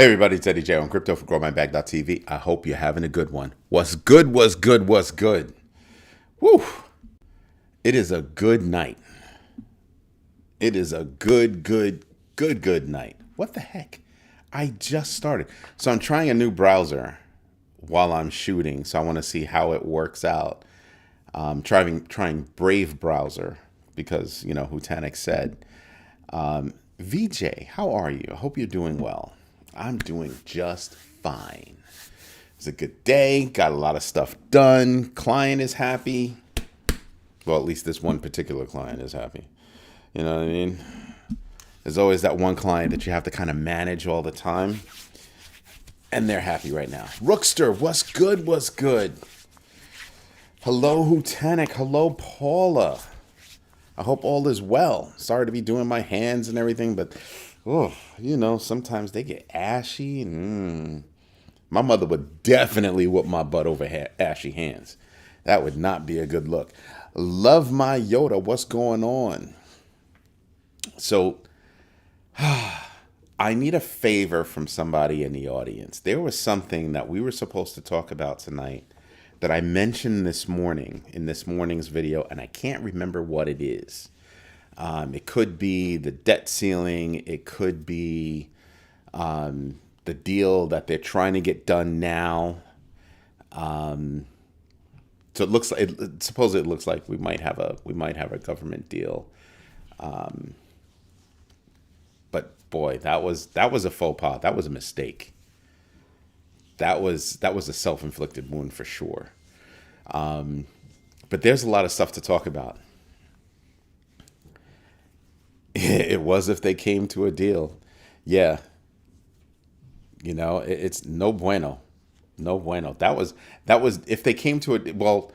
Hey everybody, it's Eddie J on Crypto for GrowMyBag.tv. I hope you're having a good one. What's good, what's good, what's good? Woo! It is a good night. It is a good night. What the heck? I just started. So I'm trying a new browser while I'm shooting, so I want to see how it works out. Trying Brave browser because, you know, Hutanik said. VJ, how are you? I hope you're doing well. I'm doing just fine. It's a good day. Got a lot of stuff done. Client is happy. Well, at least this one particular client is happy. You know what I mean? There's always that one client that you have to kind of manage all the time. And they're happy right now. Rookster, what's good? What's good? Hello, Hutanik. Hello, Paula. I hope all is well. Sorry to be doing my hands and everything, but you know, sometimes they get ashy. My mother would definitely whoop my butt over ashy hands. That would not be a good look. Love my Yoda. What's going on? So, I need a favor from somebody in the audience. There was something that we were supposed to talk about tonight that I mentioned this morning in this morning's video, and I can't remember what it is. It could be the debt ceiling. It could be the deal that they're trying to get done now. So it looks like supposedly it looks like we might have a government deal. But boy, that was a faux pas. That was a mistake. That was a self-inflicted wound for sure. But there's a lot of stuff to talk about. It was if they came to a deal. Yeah. You know, it's no bueno. No bueno. That was if they came to it. Well,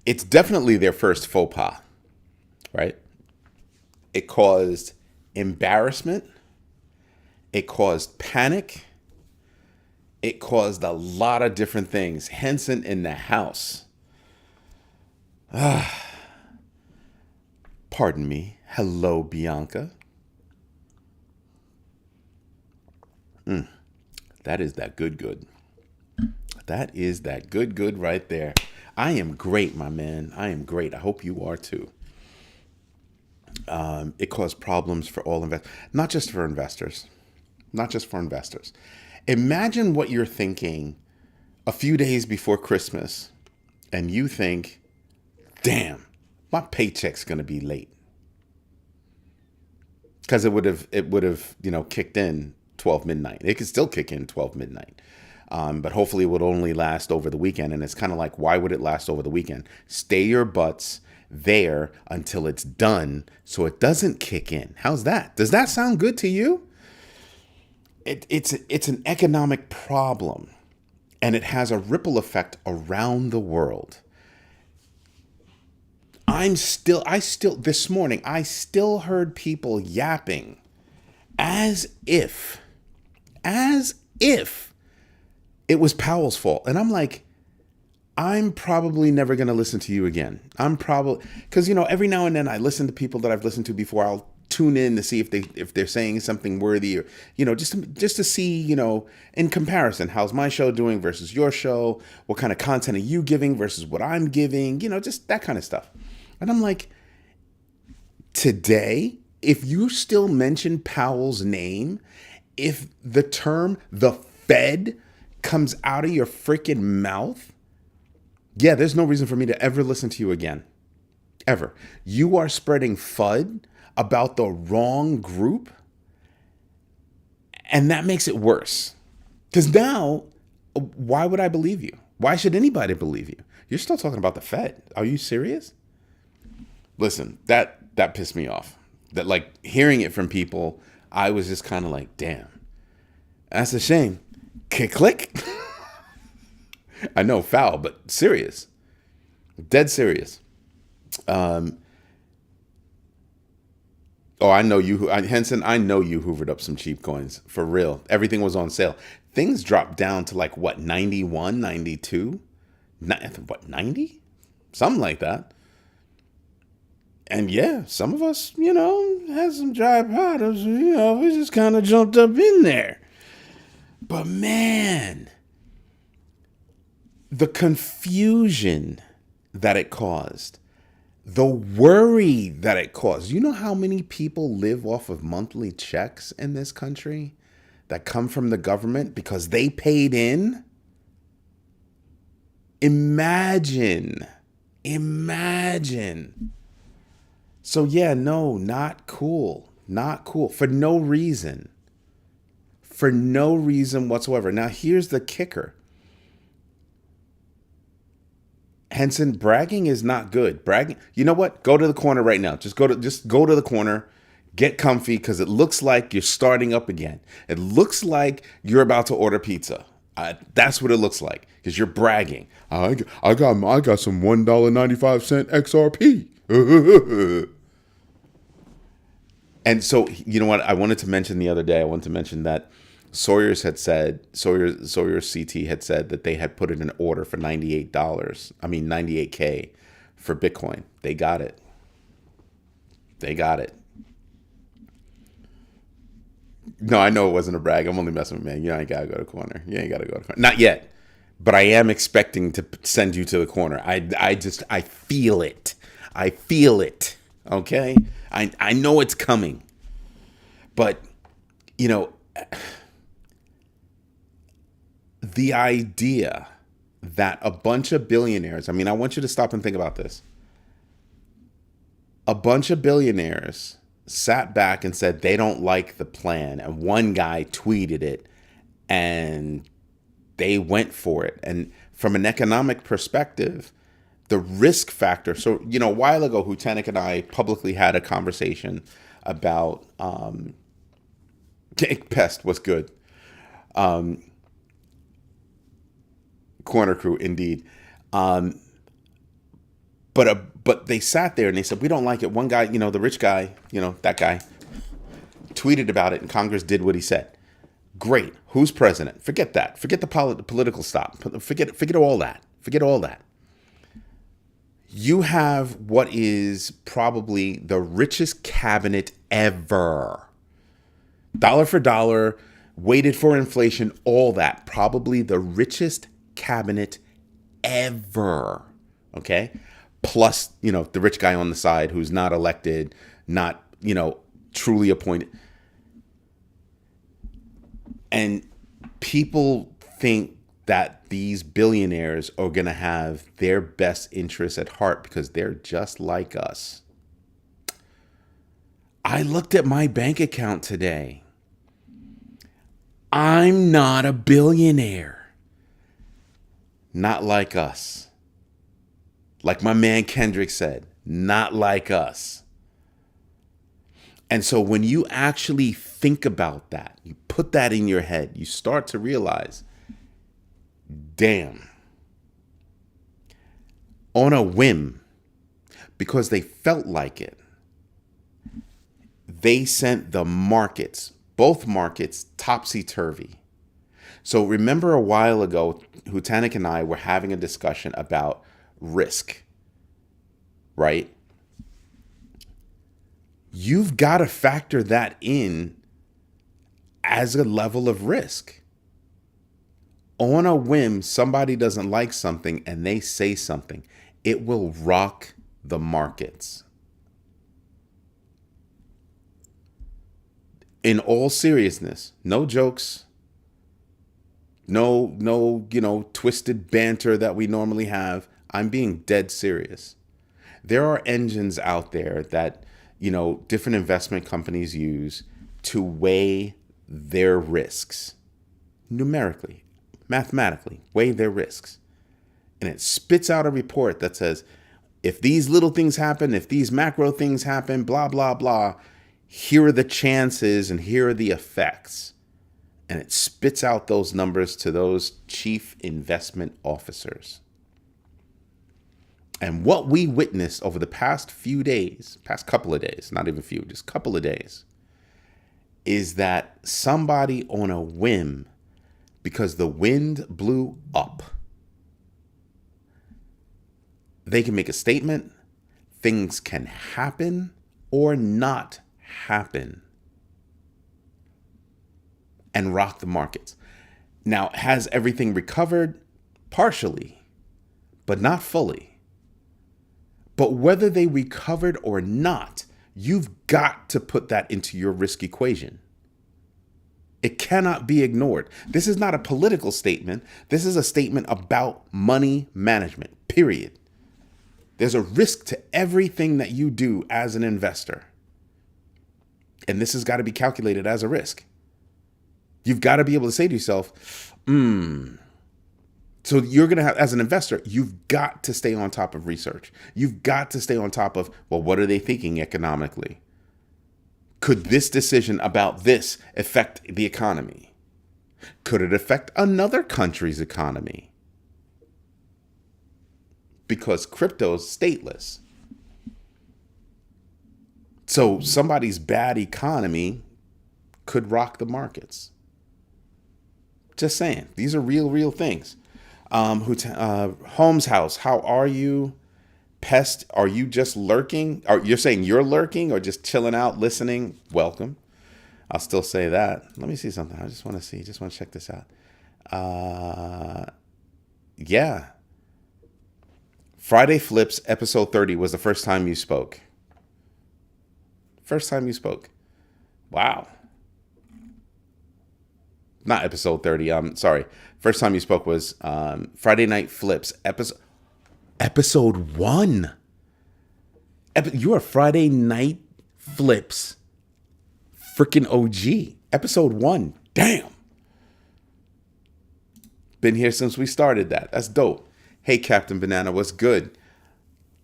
it's definitely their first faux pas, right? It caused embarrassment. It caused panic. It caused a lot of different things. Henson in the house. Pardon me. Hello, Bianca. That is that good. That is that good right there. I am great, my man. I am great. I hope you are too. It caused problems for all investors, not just for investors. Not just for investors. Imagine what you're thinking a few days before Christmas, and you think, damn, my paycheck's going to be late. Because it would have, you know, kicked in 12 midnight. It could still kick in 12 midnight. But hopefully it would only last over the weekend. And it's kind of like, why would it last over the weekend? Stay your butts there until it's done so it doesn't kick in. How's that? Does that sound good to you? It's an economic problem, and it has a ripple effect around the world. This morning, I still heard people yapping as if it was Powell's fault. And I'm like, I'm probably never going to listen to you again. Because, you know, every now and then I listen to people that I've listened to before. I'll tune in to see if they're saying something worthy, or, you know, just to see, you know, in comparison, how's my show doing versus your show? What kind of content are you giving versus what I'm giving? You know, just that kind of stuff. And I'm like, today, if you still mention Powell's name, if the term the Fed comes out of your freaking mouth, yeah, there's no reason for me to ever listen to you again. Ever. You are spreading FUD about the wrong group, and that makes it worse. Because now, why would I believe you? Why should anybody believe you? You're still talking about the Fed. Are you serious? Listen, that pissed me off. That, like, hearing it from people, I was just kind of like, damn, that's a shame. Click. I know, foul, but serious. Dead serious. I know you, Henson, I know you hoovered up some cheap coins. For real. Everything was on sale. Things dropped down to like, what, 91, 92? What, 90? Something like that. And yeah, some of us, you know, had some dry powders, you know, we just kind of jumped up in there. But man, the confusion that it caused, the worry that it caused. You know how many people live off of monthly checks in this country that come from the government because they paid in? Imagine. So yeah, no, not cool. Not cool. For no reason. For no reason whatsoever. Now here's the kicker. Henson, bragging is not good. Bragging, you know what? Go to the corner right now. Just go to the corner, get comfy, because it looks like you're starting up again. It looks like you're about to order pizza. That's what it looks like, because you're bragging. I got some $1.95 XRP. And so, you know what? I wanted to mention the other day. I wanted to mention that Sawyer's CT had said that they had put in an order for $98K for Bitcoin. They got it. No, I know it wasn't a brag. I'm only messing with, man. You ain't gotta go to the corner. Not yet. But I am expecting to send you to the corner. I feel it. Okay? I know it's coming. But, you know, the idea that a bunch of billionaires, I mean, I want you to stop and think about this. A bunch of billionaires sat back and said they don't like the plan. And one guy tweeted it and they went for it. And from an economic perspective, the risk factor. So, you know, a while ago, Hutanik and I publicly had a conversation about Pest was good. Corner crew, indeed. But they sat there and they said, we don't like it. One guy, you know, the rich guy, you know, that guy tweeted about it and Congress did what he said. Great. Who's president? Forget that. Forget the political stuff. Forget all that. Forget all that. You have what is probably the richest cabinet ever. Dollar for dollar, weighted for inflation, all that. Probably the richest cabinet ever. Okay? Plus, you know, the rich guy on the side who's not elected, not, you know, truly appointed. And people think that these billionaires are going to have their best interests at heart because they're just like us. I looked at my bank account today. I'm not a billionaire. Not like us. Like my man Kendrick said, not like us. And so when you actually think about that, you put that in your head, you start to realize, damn, on a whim, because they felt like it, they sent the markets, both markets, topsy-turvy. So remember a while ago, Hutanik and I were having a discussion about risk, right? You've got to factor that in as a level of risk. On a whim, somebody doesn't like something and they say something. It will rock the markets. In all seriousness, no jokes, no, you know, twisted banter that we normally have. I'm being dead serious. There are engines out there that, you know, different investment companies use to weigh their risks numerically, mathematically, weigh their risks. And it spits out a report that says, if these little things happen, if these macro things happen, blah, blah, blah, here are the chances and here are the effects. And it spits out those numbers to those chief investment officers. And what we witnessed over the past couple of days, not even few, just couple of days, is that somebody on a whim, because the wind blew up, they can make a statement, things can happen or not happen, and rock the markets. Now, has everything recovered? Partially, but not fully. But whether they recovered or not, you've got to put that into your risk equation. It cannot be ignored. This is not a political statement. This is a statement about money management, period. There's a risk to everything that you do as an investor. And this has got to be calculated as a risk. You've got to be able to say to yourself, So you're going to have, as an investor, you've got to stay on top of research. You've got to stay on top of, well, what are they thinking economically? Could this decision about this affect the economy? Could it affect another country's economy? Because crypto's stateless. So somebody's bad economy could rock the markets. Just saying. These are real things. Holmes House, how are you? Pest, are you just lurking? You're saying you're lurking or just chilling out, listening? Welcome. I'll still say that. Let me see something. I just want to check this out. Yeah. Friday Flips, episode 30 was the first time you spoke. First time you spoke. Wow. Not episode 30. Sorry. First time you spoke was Friday Night Flips, episode 1. You are Friday Night Flips freaking OG. Episode 1. Damn. Been here since we started that. That's dope. Hey, Captain Banana, what's good?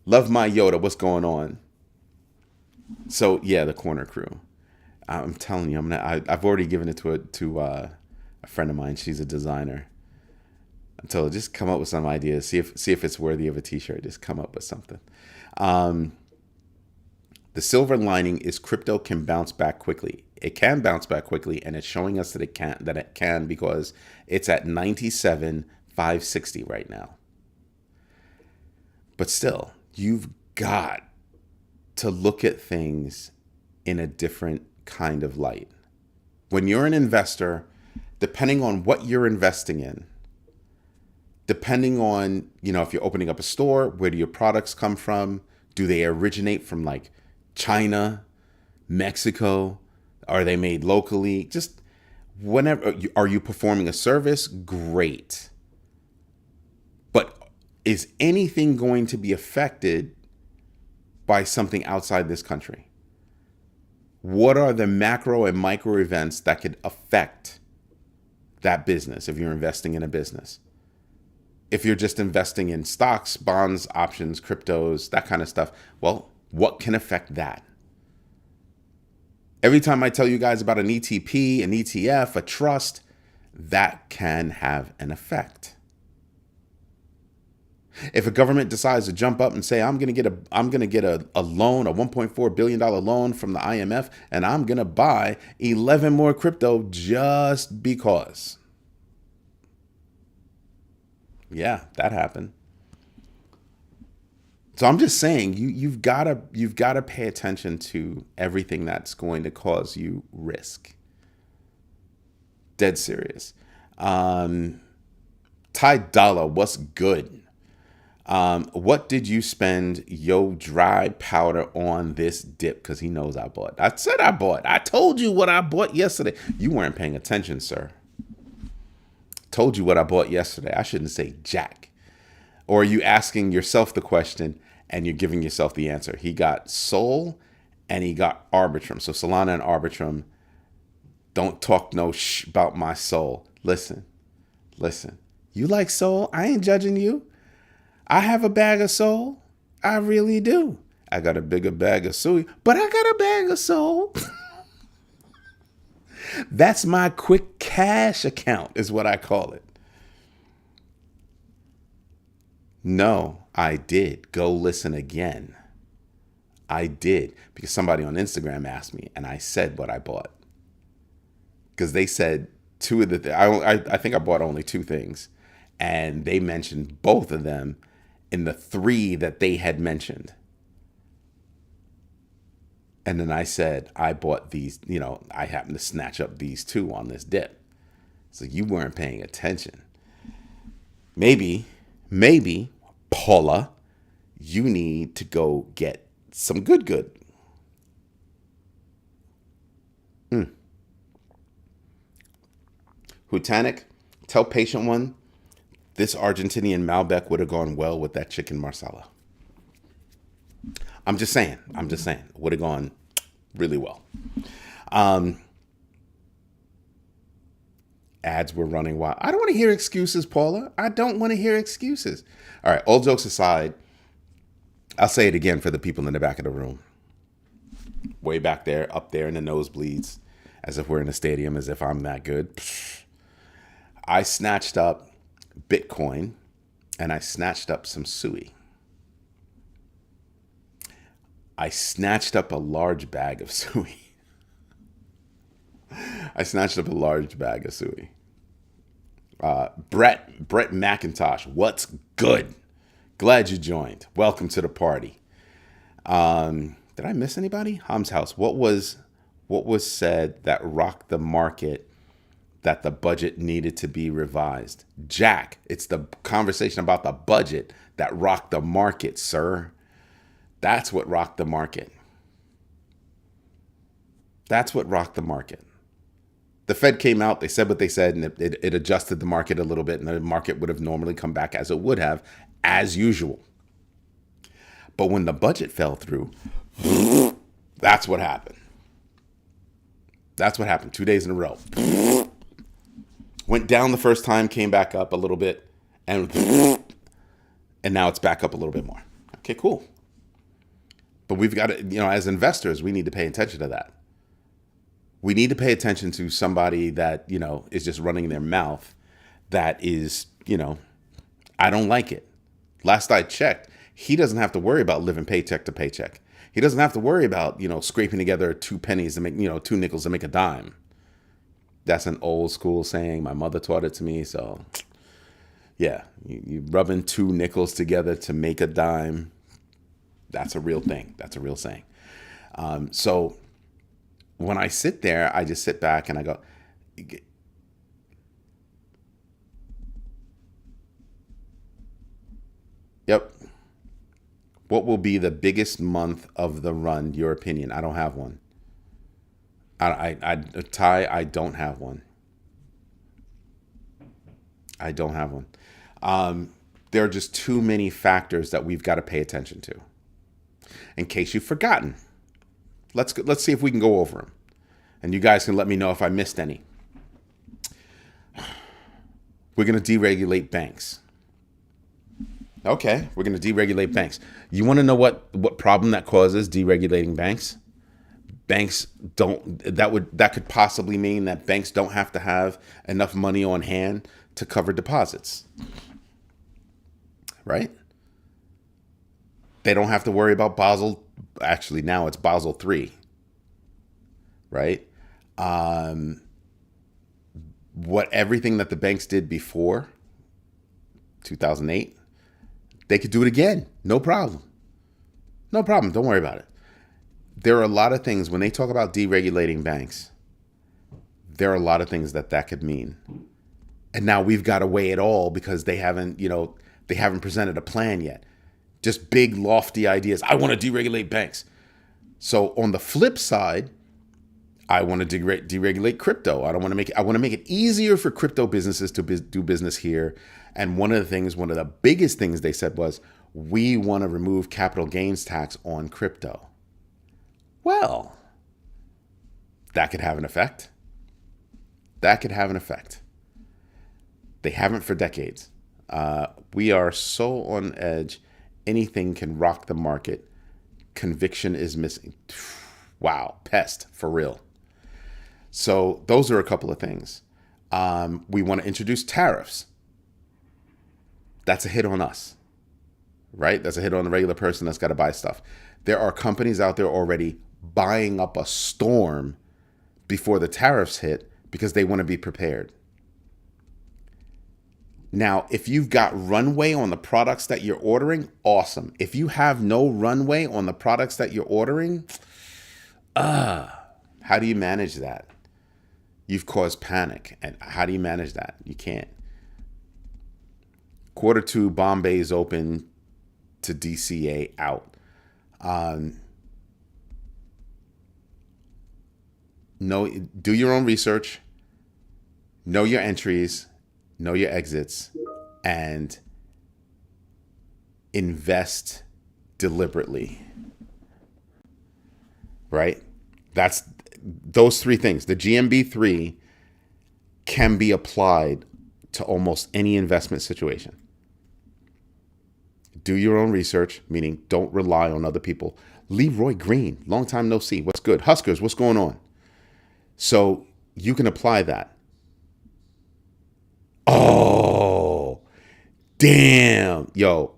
Love my Yoda. What's going on? So, yeah, the corner crew. I'm telling you, I've already given it to a friend of mine. She's a designer. I told her, just come up with some ideas. See if it's worthy of a t-shirt. Just come up with something. The silver lining is crypto can bounce back quickly. It can bounce back quickly, and it's showing us that it can because it's at 97,560 right now. But still, you've got to look at things in a different kind of light. When you're an investor, depending on what you're investing in, depending on, if you're opening up a store, where do your products come from? Do they originate from like China, Mexico? Are they made locally? Just whenever, are you performing a service? Great. But is anything going to be affected by something outside this country? What are the macro and micro events that could affect that business if you're investing in a business? If you're just investing in stocks, bonds, options, cryptos, that kind of stuff, well, what can affect that? Every time I tell you guys about an ETP, an ETF, a trust, that can have an effect. If a government decides to jump up and say, I'm going to get a loan, a $1.4 billion loan from the IMF, and I'm going to buy 11 more crypto just because. Yeah, that happened. So I'm just saying, you've got to pay attention to everything that's going to cause you risk. Dead serious. Ty Dollar, what's good? What did you spend your dry powder on this dip? Because he knows I bought. I said I bought. I told you what I bought yesterday. You weren't paying attention, sir. Told you what I bought yesterday. I shouldn't say jack. Or are you asking yourself the question and you're giving yourself the answer? He got Sol and he got Arbitrum. So Solana and Arbitrum, don't talk no about my soul. Listen. You like Sol? I ain't judging you. I have a bag of Sol. I really do. I got a bigger bag of Sui, but I got a bag of Sol. That's my quick cash account is what I call it. No, I did. Go listen again. I did because somebody on Instagram asked me and I said what I bought. Because they said two of the I think I bought only two things. And they mentioned both of them in the three that they had mentioned. And then I said, I bought these, I happened to snatch up these two on this dip. So you weren't paying attention. Maybe, Paula, you need to go get some good. Hutanic, tell patient one, this Argentinian Malbec would have gone well with that chicken marsala. I'm just saying. Would have gone really well. Ads were running wild. I don't want to hear excuses, Paula. I don't want to hear excuses. All right, all jokes aside, I'll say it again for the people in the back of the room. Way back there, up there in the nosebleeds, as if we're in a stadium, as if I'm that good. I snatched up Bitcoin and I snatched up some suey. I snatched up a large bag of suey. Brett McIntosh, what's good? Glad you joined. Welcome to the party. Did I miss anybody? Ham's house. What was said that rocked the market that the budget needed to be revised? Jack, it's the conversation about the budget that rocked the market, sir. That's what rocked the market. The Fed came out, they said what they said, and it adjusted the market a little bit, and the market would have normally come back as it would have, as usual. But when the budget fell through, that's what happened. 2 days in a row. Went down the first time, came back up a little bit, and now it's back up a little bit more. Okay, cool. But we've got to, as investors, we need to pay attention to that. We need to pay attention to somebody that, is just running their mouth that is, I don't like it. Last I checked, he doesn't have to worry about living paycheck to paycheck. He doesn't have to worry about, scraping together 2 pennies to make, 2 nickels to make a dime. That's an old school saying. My mother taught it to me. So, yeah, you rubbing 2 nickels together to make a dime. That's a real thing. That's a real saying. So when I sit there, I just sit back and I go, yep. What will be the biggest month of the run? Your opinion? I don't have one. Ty, I don't have one. There are just too many factors that we've got to pay attention to. In case you've forgotten, let's see if we can go over them, and you guys can let me know if I missed any. We're going to deregulate banks. Okay, we're going to deregulate banks. You want to know what problem that causes, deregulating banks? Banks that could possibly mean that banks don't have to have enough money on hand to cover deposits. Right? They don't have to worry about Basel. Actually, now it's Basel III. Right? Everything that the banks did before 2008, they could do it again. No problem. Don't worry about it. There are a lot of things when they talk about deregulating banks. There are a lot of things that could mean. And now we've got to weigh it all because they haven't presented a plan yet. Just big, lofty ideas. I want to deregulate banks. So on the flip side, I want to deregulate crypto. I want to make it easier for crypto businesses to do business here. And one of the biggest things they said was, we want to remove capital gains tax on crypto. Well, that could have an effect. They haven't for decades. We are so on edge. Anything can rock the market. Conviction is missing. Wow, pest, for real. So those are a couple of things. We want to introduce tariffs. That's a hit on us, right? That's a hit on the regular person that's got to buy stuff. There are companies out there already buying up a storm before the tariffs hit because they want to be prepared. Now, if you've got runway on the products that you're ordering, awesome. If you have no runway on the products that you're ordering, how do you manage that? you've caused panic. And how do you manage that? You can't. Quarter two, Bombay's open to DCA out. Do your own research, know your entries, know your exits, and invest deliberately. Right? That's those three things. The GMB3 can be applied to almost any investment situation. Do your own research, meaning don't rely on other people. Leroy Green, long time no see. What's good? Huskers, what's going on? So you can apply that. Oh, damn. Yo,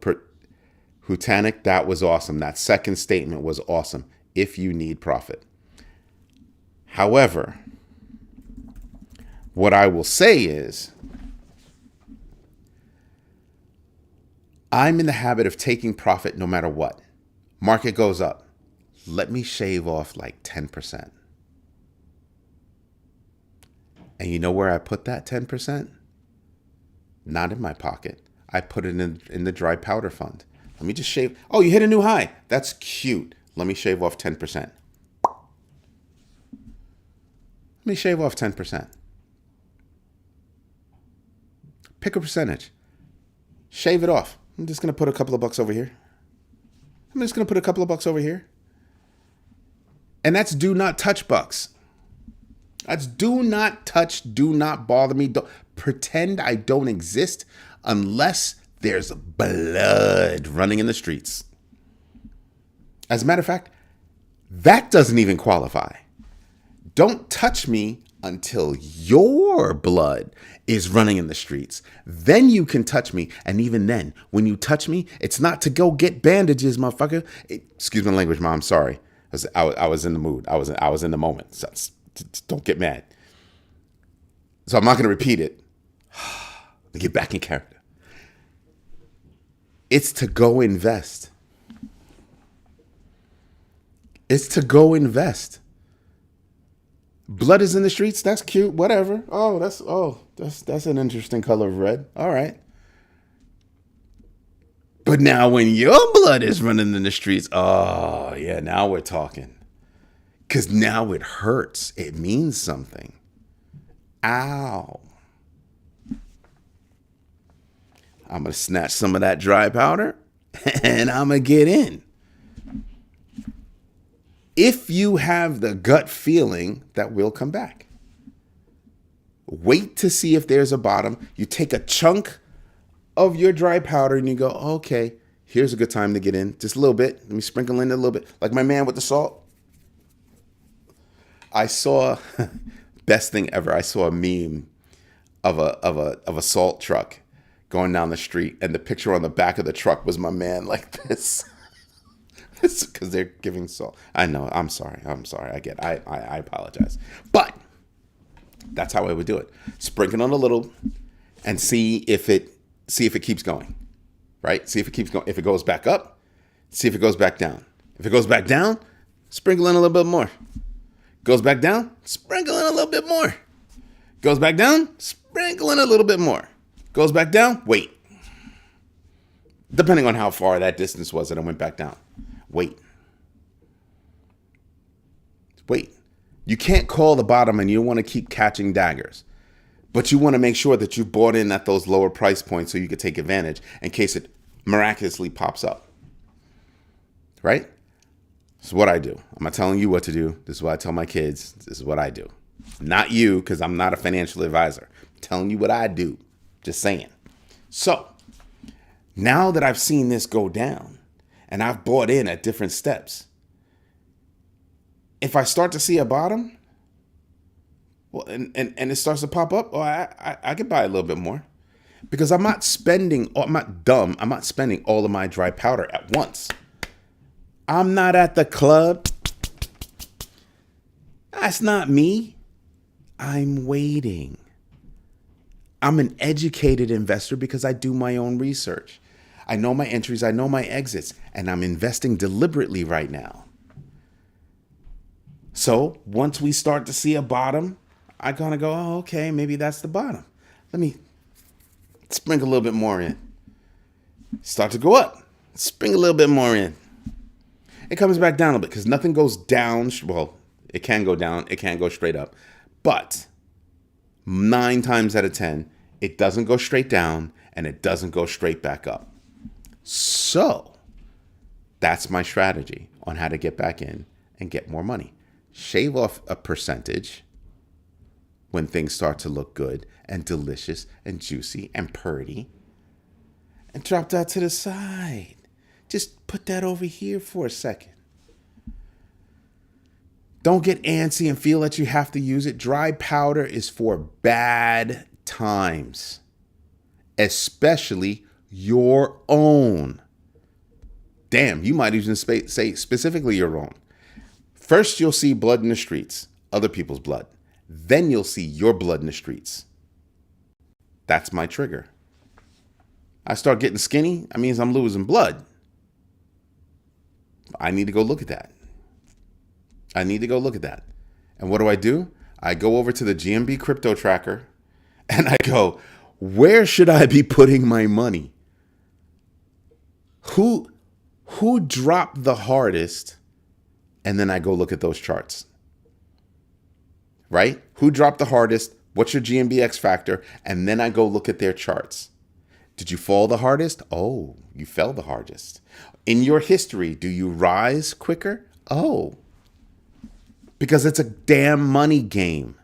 Hutanic, that was awesome. That second statement was awesome. If you need profit. However, what I will say is, I'm in the habit of taking profit no matter what. Market goes up. Let me shave off like 10%. And you know where I put that 10%? Not in my pocket. I put it in the dry powder fund. Let me just shave. Oh, you hit a new high. That's cute. Let me shave off 10%. Let me shave off 10%. Pick a percentage. Shave it off. I'm just going to put a couple of bucks over here. And that's do not touch bucks. That's do not touch, do not bother me. Don't, pretend I don't exist unless there's blood running in the streets. As a matter of fact, that doesn't even qualify. Don't touch me until your blood is running in the streets. Then you can touch me. And even then, when you touch me, it's not to go get bandages, motherfucker. Excuse my language, Mom. Sorry. I was in the mood. I was in the moment. So don't get mad. So I'm not going to repeat it. Let me get back in character. It's to go invest. It's to go invest. Blood is in the streets. That's cute. Whatever. That's an interesting color of red. All right. But now when your blood is running in the streets, oh yeah, now we're talking. Because now it hurts. It means something. Ow. I'm going to snatch some of that dry powder and I'm going to get in. If you have the gut feeling that we'll come back. Wait to see if there's a bottom. You take a chunk of your dry powder and you go, okay, here's a good time to get in. Just a little bit. Let me sprinkle in a little bit. Like my man with the salt. I saw, best thing ever, I saw a meme of a salt truck going down the street, and the picture on the back of the truck was my man like this. It's because they're giving salt. I know. I'm sorry. I apologize. But that's how I would do it. Sprinkle on a little and see if it keeps going. Right? See if it keeps going. If it goes back up, see if it goes back down. If it goes back down, sprinkle in a little bit more. Goes back down, sprinkle in a little bit more. Goes back down, sprinkle in a little bit more. Goes back down, wait. Depending on how far that distance was that I went back down. Wait. You can't call the bottom and you want to keep catching daggers. But you want to make sure that you bought in at those lower price points so you could take advantage in case it miraculously pops up. Right? This is what I do. I'm not telling you what to do. This is what I tell my kids. This is what I do. Not you, because I'm not a financial advisor. I'm telling you what I do. Just saying. So, now that I've seen this go down, and I've bought in at different steps, if I start to see a bottom, well, and it starts to pop up, well, I could buy a little bit more. Because I'm not spending all of my dry powder at once. I'm not at the club. That's not me. I'm waiting. I'm an educated investor because I do my own research. I know my entries, I know my exits, and I'm investing deliberately right now. So once we start to see a bottom, I kind of go, oh, okay, maybe that's the bottom. Let me sprinkle a little bit more in. Start to go up. Sprinkle a little bit more in. It comes back down a bit because nothing goes down. Well, it can go down. It can't go straight up. But 9 times out of 10, it doesn't go straight down and it doesn't go straight back up. So that's my strategy on how to get back in and get more money. Shave off a percentage when things start to look good and delicious and juicy and purty, and drop that to the side. Just put that over here for a second. Don't get antsy and feel that you have to use it. Dry powder is for bad times, especially your own. Damn, you might even say specifically your own. First, you'll see blood in the streets, other people's blood. Then you'll see your blood in the streets. That's my trigger. I start getting skinny, that means I'm losing blood. I need to go look at that. And what do? I go over to the GMB crypto tracker and I go, where should I be putting my money? Who dropped the hardest? And then I go look at those charts. Right? Who dropped the hardest? What's your GMB X factor? And then I go look at their charts. Did you fall the hardest? Oh, you fell the hardest. In your history, do you rise quicker? Oh, because it's a damn money game.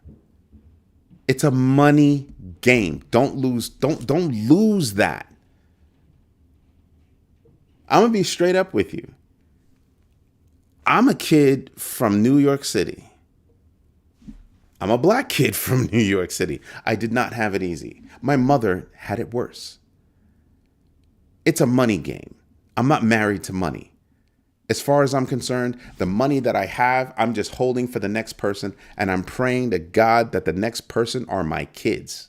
It's a money game. Don't lose that. I'm going to be straight up with you. I'm a kid from New York City. I'm a black kid from New York City. I did not have it easy. My mother had it worse. It's a money game. I'm not married to money. As far as I'm concerned, the money that I have, I'm just holding for the next person, and I'm praying to God that the next person are my kids.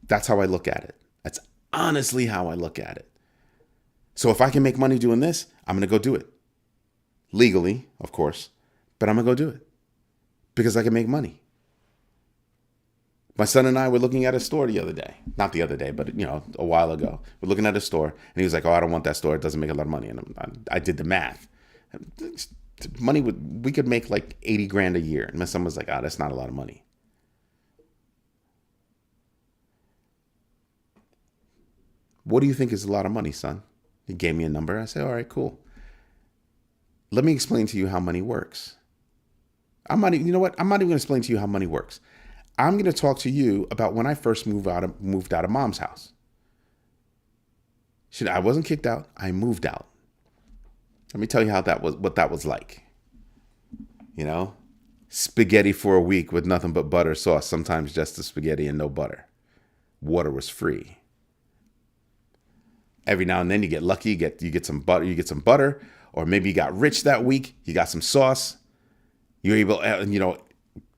That's how I look at it. That's honestly how I look at it. So if I can make money doing this, I'm going to go do it. Legally, of course, but I'm going to go do it because I can make money. My son and I were looking at a store the other day. Not the other day, but a while ago. We're looking at a store, and he was like, "Oh, I don't want that store. It doesn't make a lot of money." And I did the math. We could make like 80 grand a year. And my son was like, "Oh, that's not a lot of money." What do you think is a lot of money, son? He gave me a number. I said, "All right, cool. Let me explain to you how money works." You know what? I'm not even going to explain to you how money works. I'm going to talk to you about when I first moved out of mom's house. I wasn't kicked out. I moved out. Let me tell you what that was like. Spaghetti for a week with nothing but butter sauce. Sometimes just the spaghetti and no butter. Water was free. Every now and then you get lucky. You get some butter, or maybe you got rich that week. You got some sauce. You're able,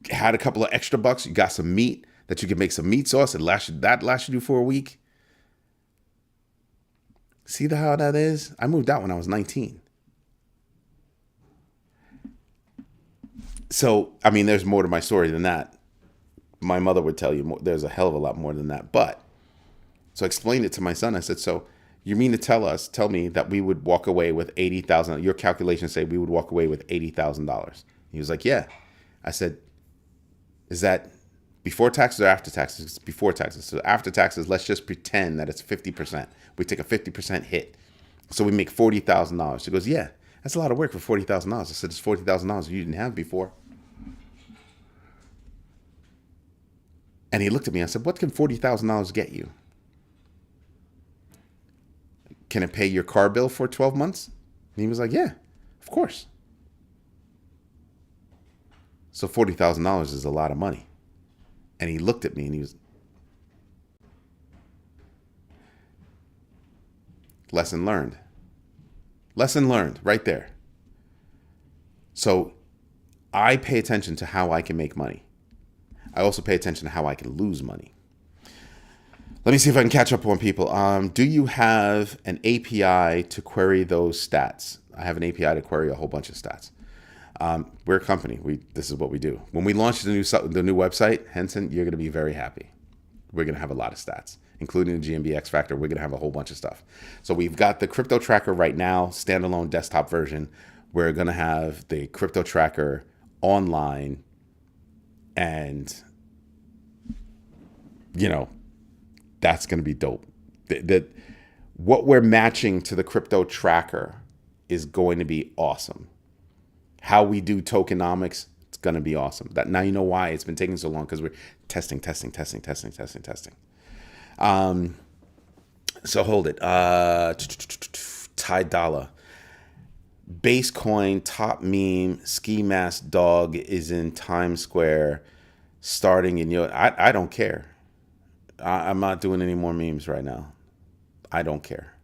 had a couple of extra bucks. You got some meat that you can make some meat sauce. That lasted you for a week. See how that is? I moved out when I was 19. So, there's more to my story than that. My mother would tell you more. There's a hell of a lot more than that. So I explained it to my son. I said, so you mean to tell me that we would walk away with $80,000? Your calculations say we would walk away with $80,000. He was like, yeah. I said, is that before taxes or after taxes? It's before taxes. So after taxes, let's just pretend that it's 50%. We take a 50% hit. So we make $40,000. He goes, yeah, that's a lot of work for $40,000. I said, it's $40,000 you didn't have before. And he looked at me. I said, what can $40,000 get you? Can it pay your car bill for 12 months? And he was like, yeah, of course. So $40,000 is a lot of money. And he looked at me and he was, lesson learned. Lesson learned right there. So I pay attention to how I can make money. I also pay attention to how I can lose money. Let me see if I can catch up on people. Do you have an API to query those stats? I have an API to query a whole bunch of stats. We're a company. This is what we do. When we launch the new website, Henson, you're going to be very happy. We're going to have a lot of stats, including the GMB X Factor. We're going to have a whole bunch of stuff. So we've got the crypto tracker right now, standalone desktop version. We're going to have the crypto tracker online, and that's going to be dope. What we're matching to the crypto tracker is going to be awesome. How we do tokenomics, it's going to be awesome. Now you know why it's been taking so long, because we're testing. So hold it. Ty Dollar. Base coin, top meme, ski mask dog is in Times Square starting in I don't care. I'm not doing any more memes right now. I don't care.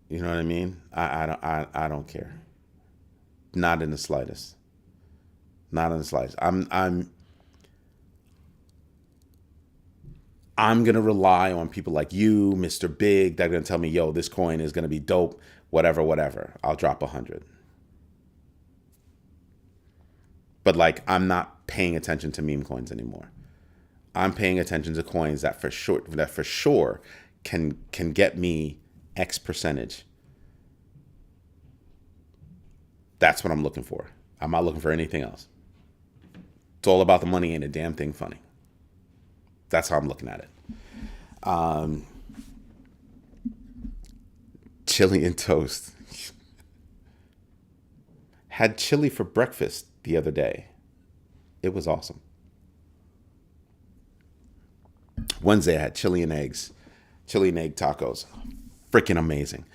You know what I mean? I don't care. Not in the slightest. Not in the slightest. I'm gonna rely on people like you, Mr. Big, that are gonna tell me, yo, this coin is gonna be dope, whatever. I'll drop 100. But I'm not paying attention to meme coins anymore. I'm paying attention to coins that for sure can get me X percentage. That's what I'm looking for. I'm not looking for anything else. It's all about the money, ain't a damn thing funny. That's how I'm looking at it. Chili and toast. Had chili for breakfast the other day. It was awesome. Wednesday I had chili and egg tacos. Freaking amazing.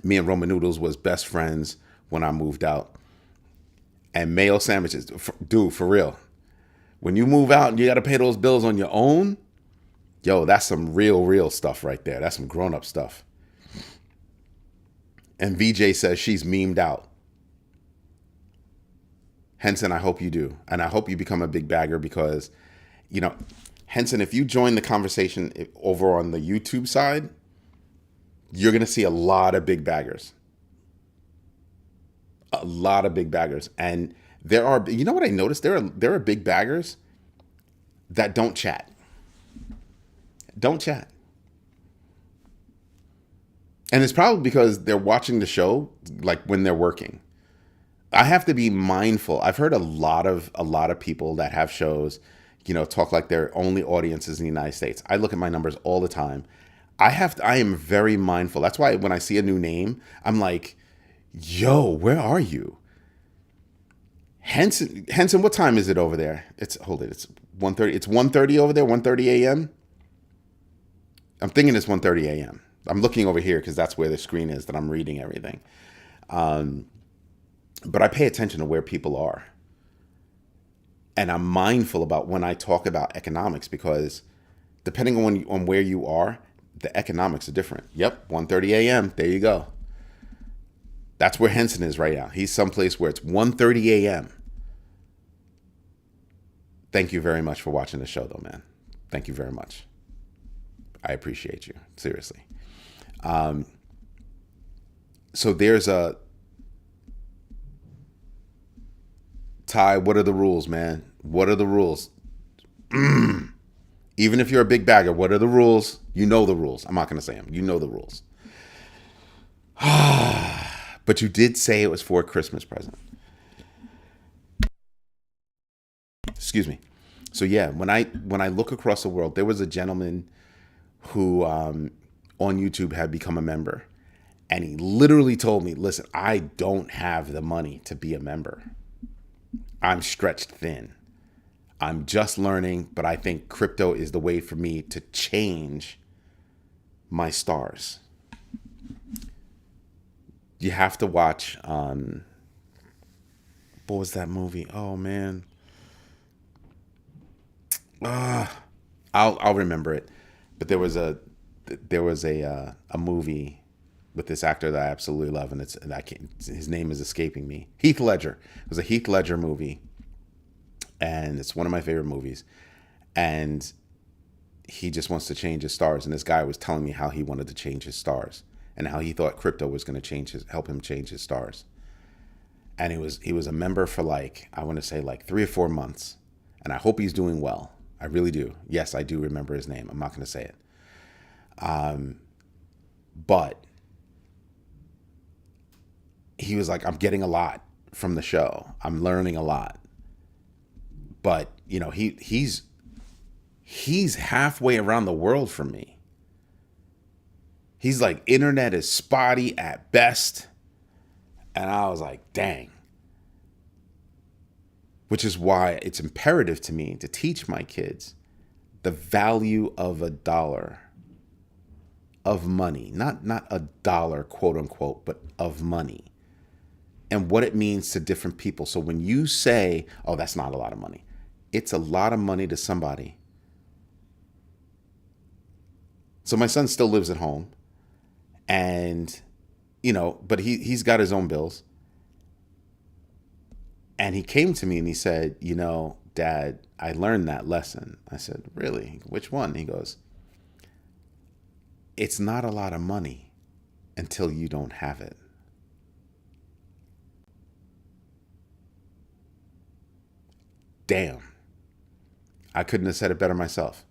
Me and Roman Noodles was best friends when I moved out. And mayo sandwiches, dude, for real. When you move out and you got to pay those bills on your own, yo, that's some real stuff right there. That's some grown-up stuff. And VJ says she's memed out. Henson, I hope you do. And I hope you become a big bagger, because, Henson, if you join the conversation over on the YouTube side, you're going to see a lot of big baggers. A lot of big baggers. And there are, you know what I noticed? There are big baggers that don't chat. Don't chat. And it's probably because they're watching the show when they're working. I have to be mindful. I've heard a lot of people that have shows, talk like their only audience is in the United States. I look at my numbers all the time. I am very mindful. That's why when I see a new name, I'm like, yo, where are you? Henson, what time is it over there? It's 1:30. It's 1:30 over there, 1:30 a.m. I'm thinking it's 1:30 a.m. I'm looking over here because that's where the screen is that I'm reading everything. But I pay attention to where people are. And I'm mindful about when I talk about economics, because depending on where you are, the economics are different. Yep, 1:30 a.m. There you go. That's where Henson is right now. He's someplace where it's 1:30 a.m. Thank you very much for watching the show, though, man. Thank you very much. I appreciate you. Seriously. So there's a... Ty, what are the rules, man? What are the rules? Even if you're a big bagger, what are the rules? You know the rules. I'm not going to say them. You know the rules. But you did say it was for a Christmas present. Excuse me. So yeah, when I look across the world, there was a gentleman who on YouTube had become a member. And he literally told me, listen, I don't have the money to be a member. I'm stretched thin. I'm just learning, but I think crypto is the way for me to change my stars. You have to watch, what was that movie? Oh man. I'll remember it. But there was a movie with this actor that I absolutely love, and his name is escaping me. Heath Ledger. It was a Heath Ledger movie, and it's one of my favorite movies. And he just wants to change his stars, and this guy was telling me how he wanted to change his stars, and how he thought crypto was going to help him change his stars. And he was a member for like, I want to say like 3 or 4 months. And I hope he's doing well. I really do. Yes, I do remember his name. I'm not going to say it. But he was like, I'm getting a lot from the show. I'm learning a lot. But, you know, he's halfway around the world from me. He's like, internet is spotty at best. And I was like, dang. Which is why it's imperative to me to teach my kids the value of a dollar, of money. Not a dollar, quote unquote, but of money. And what it means to different people. So when you say, oh, that's not a lot of money, it's a lot of money to somebody. So my son still lives at home. And, you know, but he's got his own bills. And he came to me and he said, you know, Dad, I learned that lesson. I said, really? Which one? He goes, it's not a lot of money until you don't have it. Damn. I couldn't have said it better myself.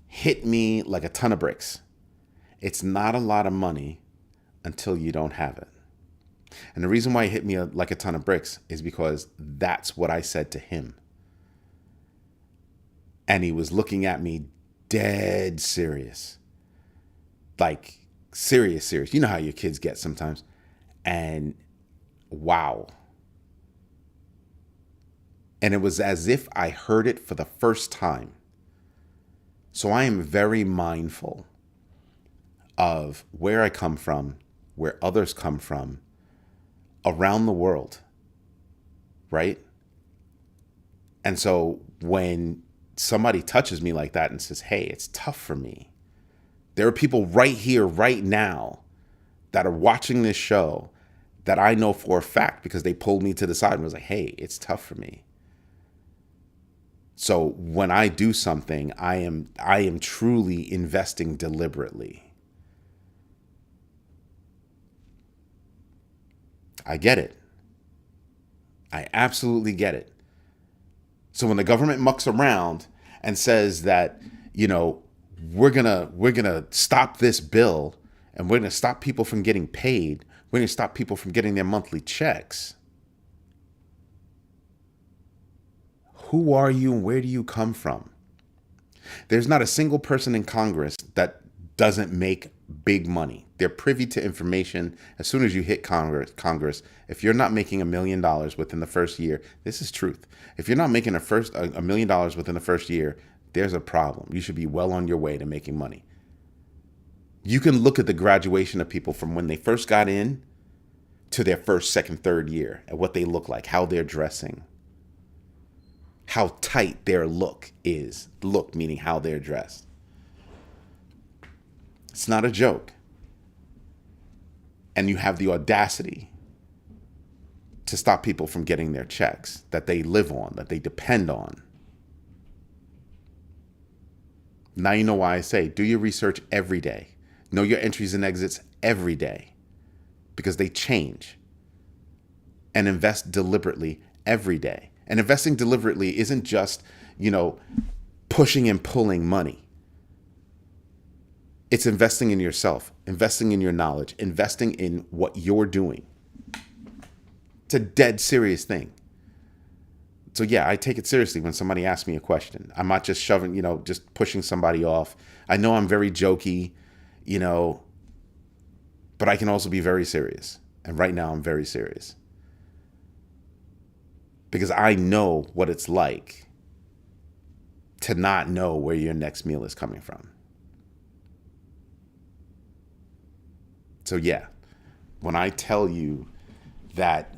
Hit me like a ton of bricks. It's not a lot of money until you don't have it. And the reason why it hit me like a ton of bricks is because that's what I said to him. And he was looking at me dead serious. Like serious. You know how your kids get sometimes. And wow. And it was as if I heard it for the first time. So I am very mindful of where I come from, where others come from, around the world, right? And so when somebody touches me like that and says, hey, it's tough for me. There are people right here, right now, that are watching this show that I know for a fact because they pulled me to the side and was like, hey, it's tough for me. So when I do something, I am truly investing deliberately. I get it. I absolutely get it. So when the government mucks around and says that, you know, we're gonna stop this bill and we're gonna stop people from getting paid, we're gonna stop people from getting their monthly checks. Who are you and where do you come from? There's not a single person in Congress that doesn't make big money. They're privy to information. As soon as you hit Congress, if you're not making $1 million within the first year, this is truth. If you're not making $1 million within the first year, there's a problem. You should be well on your way to making money. You can look at the graduation of people from when they first got in to their first, second, third year and what they look like, how they're dressing, how tight their look is. Look, meaning how they're dressed. It's not a joke. And you have the audacity to stop people from getting their checks that they live on, that they depend on. Now you know why I say do your research every day. Know your entries and exits every day because they change. And invest deliberately every day. And investing deliberately isn't just, you know, pushing and pulling money. It's investing in yourself, investing in your knowledge, investing in what you're doing. It's a dead serious thing. So yeah, I take it seriously when somebody asks me a question. I'm not just shoving, you know, just pushing somebody off. I know I'm very jokey, you know, but I can also be very serious. And right now I'm very serious. Because I know what it's like to not know where your next meal is coming from. So yeah, when I tell you that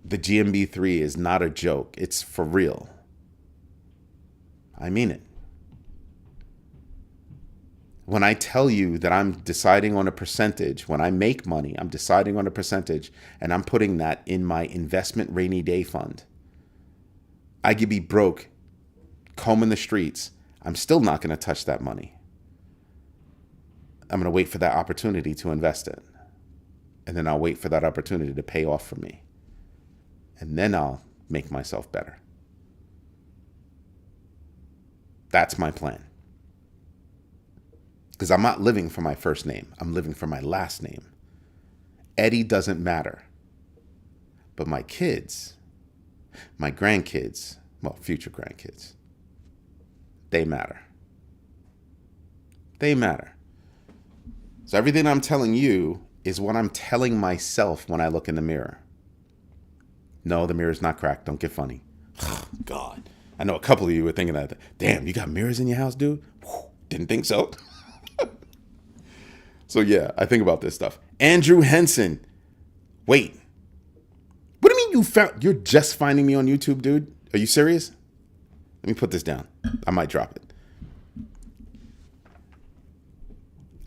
the GMB 3 is not a joke, it's for real, I mean it. When I tell you that I'm deciding on a percentage, when I make money, I'm deciding on a percentage and I'm putting that in my investment rainy day fund. I could be broke, combing the streets. I'm still not going to touch that money. I'm going to wait for that opportunity to invest it. And then I'll wait for that opportunity to pay off for me. And then I'll make myself better. That's my plan. Because I'm not living for my first name. I'm living for my last name. Eddie doesn't matter. But my kids, my grandkids, well, future grandkids, they matter. They matter. So everything I'm telling you is what I'm telling myself when I look in the mirror. No, the mirror's not cracked. Don't get funny. God. I know a couple of you were thinking that. Damn, you got mirrors in your house, dude? Didn't think so. So yeah, I think about this stuff. Andrew Henson. Wait. What do you mean you're just finding me on YouTube, dude? Are you serious? Let me put this down. I might drop it.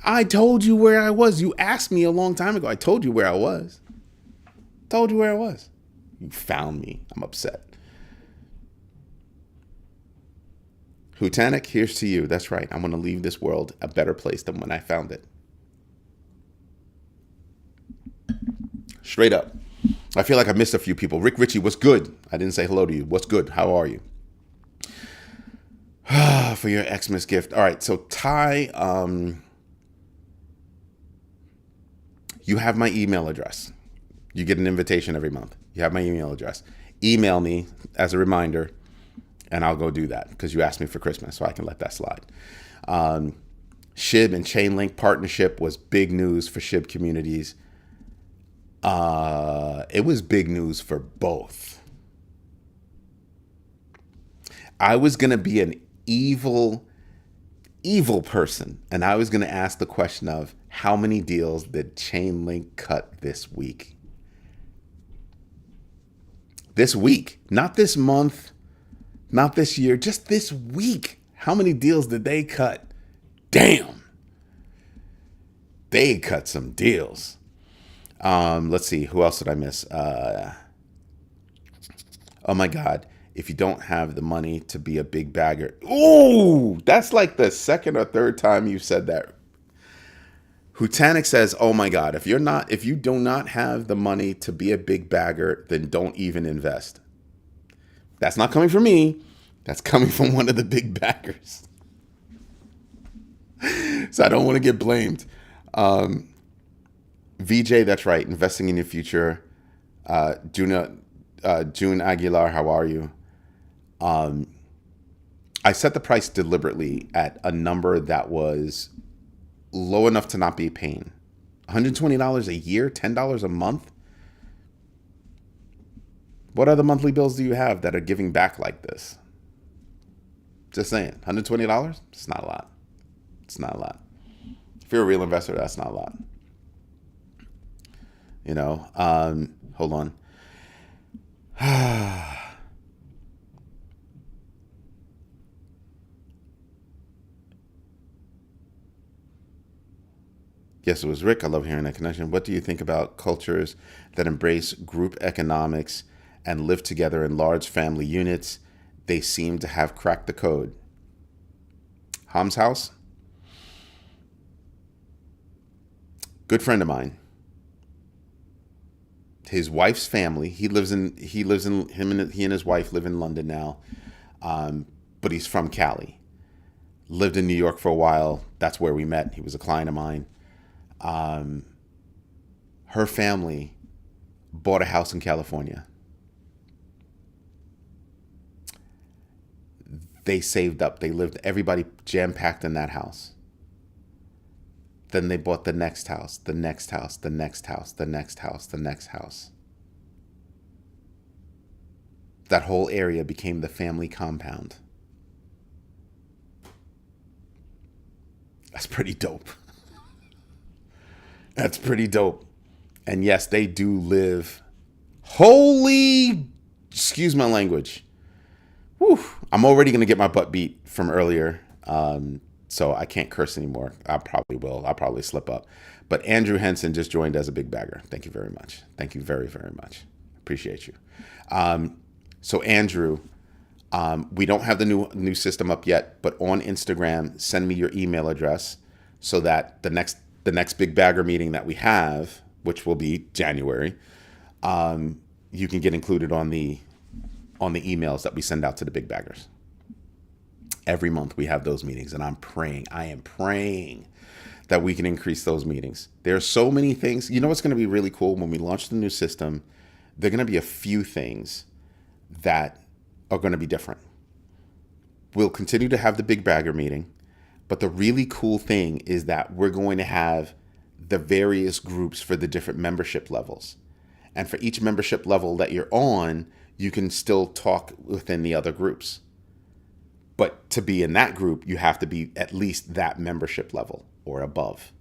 I told you where I was. You asked me a long time ago. I told you where I was. Told you where I was. You found me. I'm upset. Hutanic, here's to you. That's right. I'm going to leave this world a better place than when I found it. Straight up. I feel like I missed a few people. Rick Ritchie, what's good? I didn't say hello to you. What's good? How are you? For your Xmas gift. All right. So Ty, you have my email address. You get an invitation every month. You have my email address. Email me as a reminder, and I'll go do that because you asked me for Christmas, so I can let that slide. SHIB and Chainlink partnership was big news for SHIB communities. It was big news for both. I was going to be an evil person, and I was going to ask the question of how many deals did Chainlink cut this week? This week, not this month, not this year, just this week. How many deals did they cut? Damn. They cut some deals. Let's see. Who else did I miss? Oh my God. If you don't have the money to be a big bagger. Ooh, that's like the second or third time you said that. Hutanic says, oh my God, if you do not have the money to be a big bagger, then don't even invest. That's not coming from me. That's coming from one of the big baggers. So I don't want to get blamed. VJ, that's right. Investing in your future. June Aguilar, how are you? I set the price deliberately at a number that was low enough to not be a pain. $120 a year, $10 a month. What other monthly bills do you have that are giving back like this? Just saying, $120? It's not a lot. It's not a lot. If you're a real investor, that's not a lot. You know, hold on. Yes, it was Rick. I love hearing that connection. What do you think about cultures that embrace group economics and live together in large family units? They seem to have cracked the code. Ham's house? Good friend of mine. His wife's family. He and his wife live in London now, but he's from Cali. Lived in New York for a while. That's where we met. He was a client of mine. Her family bought a house in California. They saved up. They lived, everybody jam-packed in that house. Then they bought the next house, the next house, the next house, the next house, the next house. That whole area became the family compound. That's pretty dope. That's pretty dope. And yes, they do live. Holy, excuse my language. Whew, I'm already going to get my butt beat from earlier. So I can't curse anymore. I probably will. I'll probably slip up. But Andrew Henson just joined as a big bagger. Thank you very much. Thank you very, very much. Appreciate you. So Andrew, we don't have the new system up yet, but on Instagram, send me your email address so that the next big bagger meeting that we have, which will be January, you can get included on the emails that we send out to the big baggers. Every month we have those meetings, and I am praying that we can increase those meetings. There are so many things. You know what's going to be really cool when we launch the new system? There are going to be a few things that are going to be different. We'll continue to have the big bagger meeting, but the really cool thing is that we're going to have the various groups for the different membership levels. And for each membership level that you're on, you can still talk within the other groups. But to be in that group, you have to be at least that membership level or above.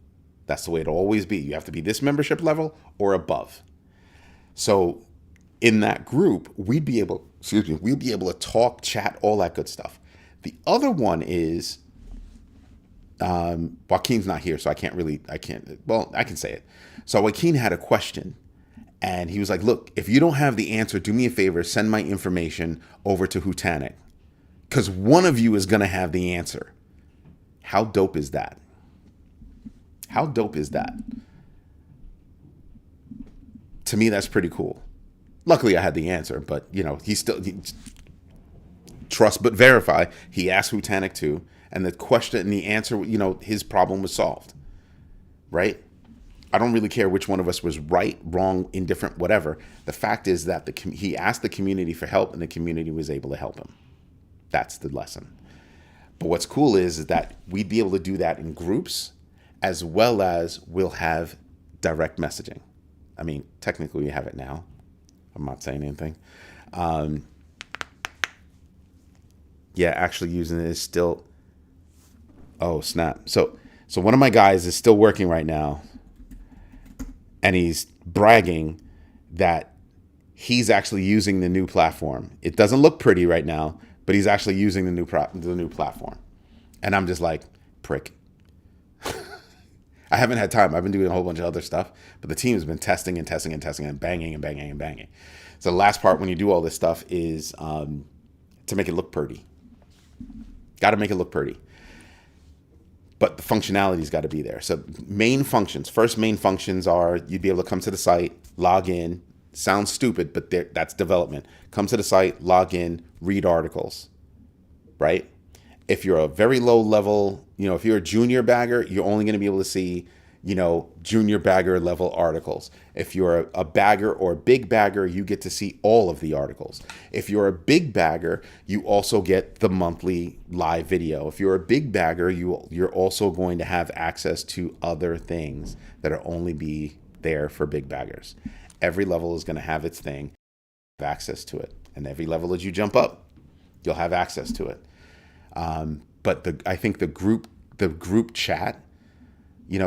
That's the way it'll always be. You have to be this membership level or above. So in that group, we'll be able to talk, chat, all that good stuff. The other one is, Joaquin's not here, so I can say it. So Joaquin had a question, and he was like, look, if you don't have the answer, do me a favor, send my information over to Hutanic, because one of you is going to have the answer. How dope is that? How dope is that? To me, that's pretty cool. Luckily, I had the answer, but, he trust but verify. He asked Hutanic too, and the question and the answer, his problem was solved, right? I don't really care which one of us was right, wrong, indifferent, whatever. The fact is that he asked the community for help, and the community was able to help him. That's the lesson. But what's cool is that we'd be able to do that in groups, as well as we'll have direct messaging. I mean, technically we have it now. I'm not saying anything. Actually using it is still. Oh, snap. So one of my guys is still working right now, and he's bragging that he's actually using the new platform. It doesn't look pretty right now, but he's actually using the new platform. And I'm just like, prick. I haven't had time. I've been doing a whole bunch of other stuff, but the team has been testing and banging. So the last part when you do all this stuff is to make it look pretty. Got to make it look pretty. But the functionality's got to be there. So first main functions are you'd be able to come to the site, log in. Sounds stupid, but that's development. Come to the site, log in, read articles, right? If you're a very low level, if you're a junior bagger, you're only going to be able to see, junior bagger level articles. If you're a bagger or a big bagger, you get to see all of the articles. If you're a big bagger, you also get the monthly live video. If you're a big bagger, you're also going to have access to other things that are only be there for big baggers. Every level is going to have its thing, have access to it. And every level as you jump up, you'll have access to it. But I think the group chat,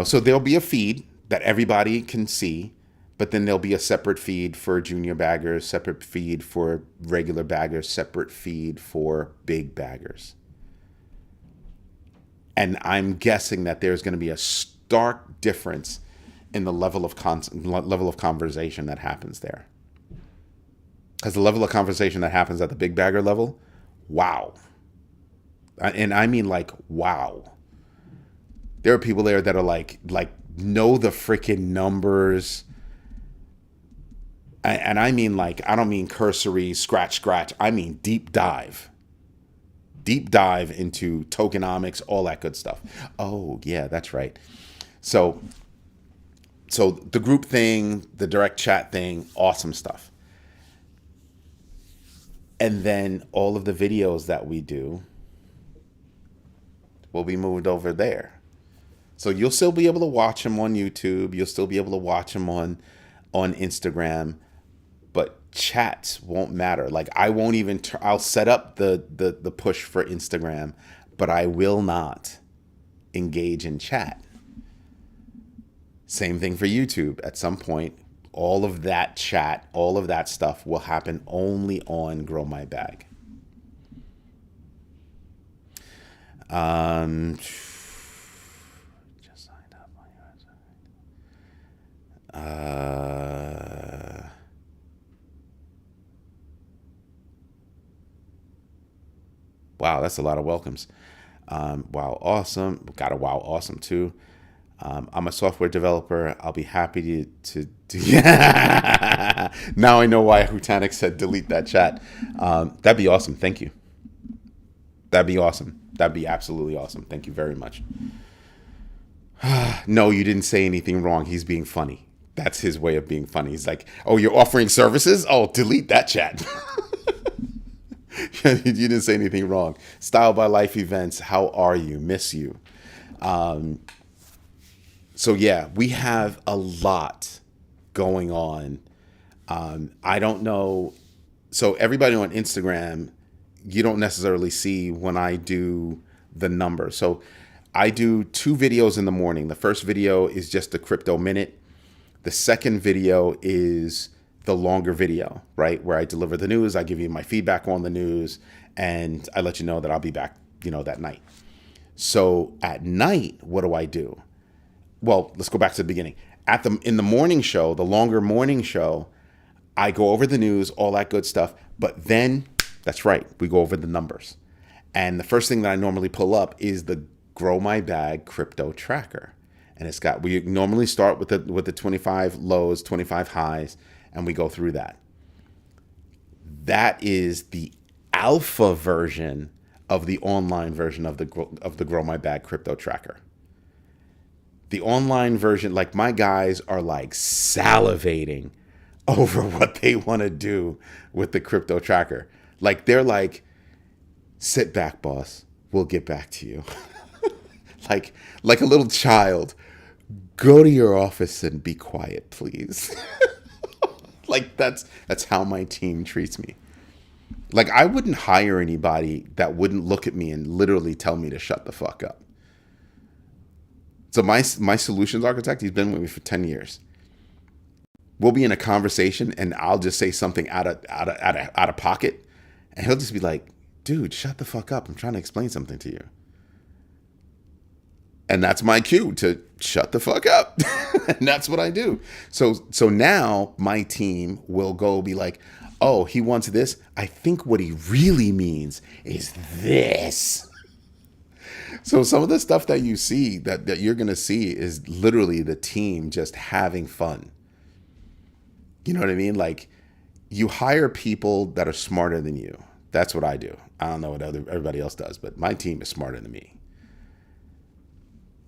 so there'll be a feed that everybody can see, but then there'll be a separate feed for junior baggers, separate feed for regular baggers, separate feed for big baggers. And I'm guessing that there's going to be a stark difference in the level of conversation that happens there. Because the level of conversation that happens at the big bagger level, wow. And I mean wow. There are people there that are like know the freaking numbers. And I mean I don't mean cursory, scratch. I mean deep dive. Deep dive into tokenomics, all that good stuff. Oh, yeah, that's right. So the group thing, the direct chat thing, awesome stuff. And then all of the videos that we do will be moved over there. So you'll still be able to watch them on YouTube. You'll still be able to watch them on Instagram. But chats won't matter. I won't even, I'll set up the push for Instagram, but I will not engage in chat. Same thing for YouTube. At some point, all of that chat, all of that stuff will happen only on Grow My Bag. Just signed up on your website. Wow, that's a lot of welcomes. Wow, awesome. Got a wow, awesome too. I'm a software developer. I'll be happy to do. Yeah. Now I know why Hutanic said delete that chat. That'd be awesome. Thank you. That'd be awesome. That'd be absolutely awesome. Thank you very much. No, you didn't say anything wrong. He's being funny. That's his way of being funny. He's like, oh, you're offering services? Oh, delete that chat. You didn't say anything wrong. Style by Life events. How are you? Miss you. So yeah, we have a lot going on. I don't know. So everybody on Instagram, you don't necessarily see when I do the number. So I do 2 videos in the morning. The first video is just the crypto minute. The second video is the longer video, right? Where I deliver the news, I give you my feedback on the news, and I let you know that I'll be back, that night. So at night, what do? Well, let's go back to the beginning. In the morning show, the longer morning show, I go over the news, all that good stuff. But then, that's right, we go over the numbers. And the first thing that I normally pull up is the Grow My Bag crypto tracker. And we normally start with the 25 lows, 25 highs, and we go through that. That is the alpha version of the online version of the Grow My Bag crypto tracker. The online version, like my guys are like salivating over what they want to do with the crypto tracker. Like they're like, sit back, boss. We'll get back to you. like a little child. Go to your office and be quiet, please. Like that's how my team treats me. Like I wouldn't hire anybody that wouldn't look at me and literally tell me to shut the fuck up. So my solutions architect, he's been with me for 10 years. We'll be in a conversation and I'll just say something out of pocket, and he'll just be like, "Dude, shut the fuck up. I'm trying to explain something to you." And that's my cue to shut the fuck up. And that's what I do. So now my team will go be like, "Oh, he wants this. I think what he really means is this." So some of the stuff that you see that you're going to see is literally the team just having fun. You know what I mean? Like you hire people that are smarter than you. That's what I do. I don't know what everybody else does, but my team is smarter than me.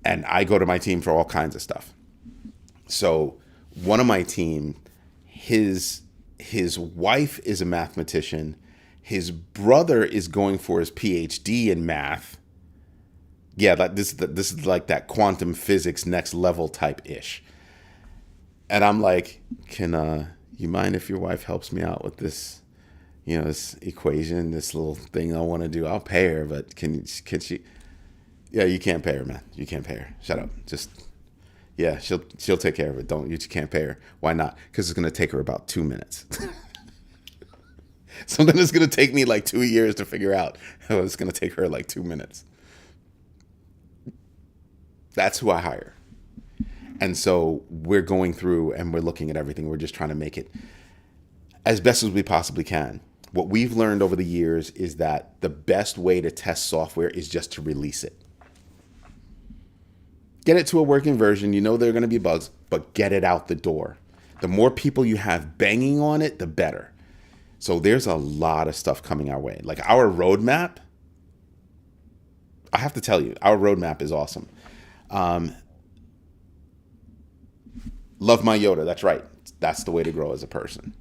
And I go to my team for all kinds of stuff. So one of my team, his wife is a mathematician. His brother is going for his PhD in math. Yeah, this is like that quantum physics next level type ish. And I'm like, can you mind if your wife helps me out with this, this equation, this little thing I want to do? I'll pay her, but can she? Yeah, you can't pay her, man. You can't pay her. Shut up. She'll take care of it. You can't pay her. Why not? Because it's gonna take her about 2 minutes. Something that's gonna take me like 2 years to figure out. It's gonna take her like 2 minutes. That's who I hire. And so we're going through and we're looking at everything. We're just trying to make it as best as we possibly can. What we've learned over the years is that the best way to test software is just to release it. Get it to a working version. You know there are going to be bugs, but get it out the door. The more people you have banging on it, the better. So there's a lot of stuff coming our way. Like our roadmap, I have to tell you, our roadmap is awesome. Love my Yoda. That's right. That's the way to grow as a person.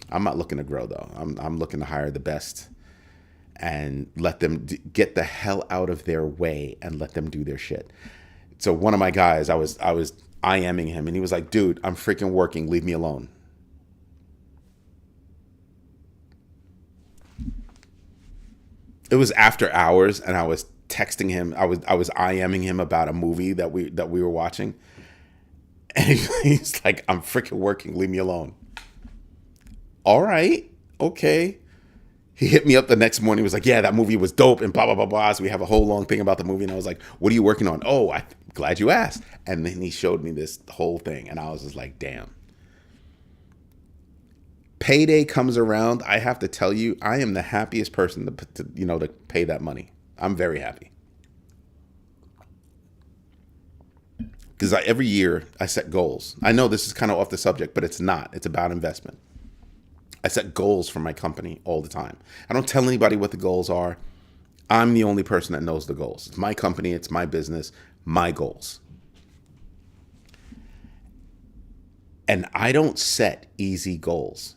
I'm not looking to grow though. I'm looking to hire the best and let them get the hell out of their way and let them do their shit. So one of my guys, I was IMing him and he was like, "Dude, I'm freaking working. Leave me alone." It was after hours and I was texting him. I was IMing him about a movie that we were watching. And he's like, "I'm freaking working. Leave me alone." All right. Okay. He hit me up the next morning. He was like, "Yeah, that movie was dope," and blah, blah, blah, blah. So we have a whole long thing about the movie. And I was like, "What are you working on?" "Oh, I'm glad you asked." And then he showed me this whole thing. And I was just like, damn. Payday comes around. I have to tell you, I am the happiest person to pay that money. I'm very happy. Because every year I set goals. I know this is kind of off the subject, but it's not. It's about investment. I set goals for my company all the time. I don't tell anybody what the goals are. I'm the only person that knows the goals. It's my company. It's my business, my goals. And I don't set easy goals.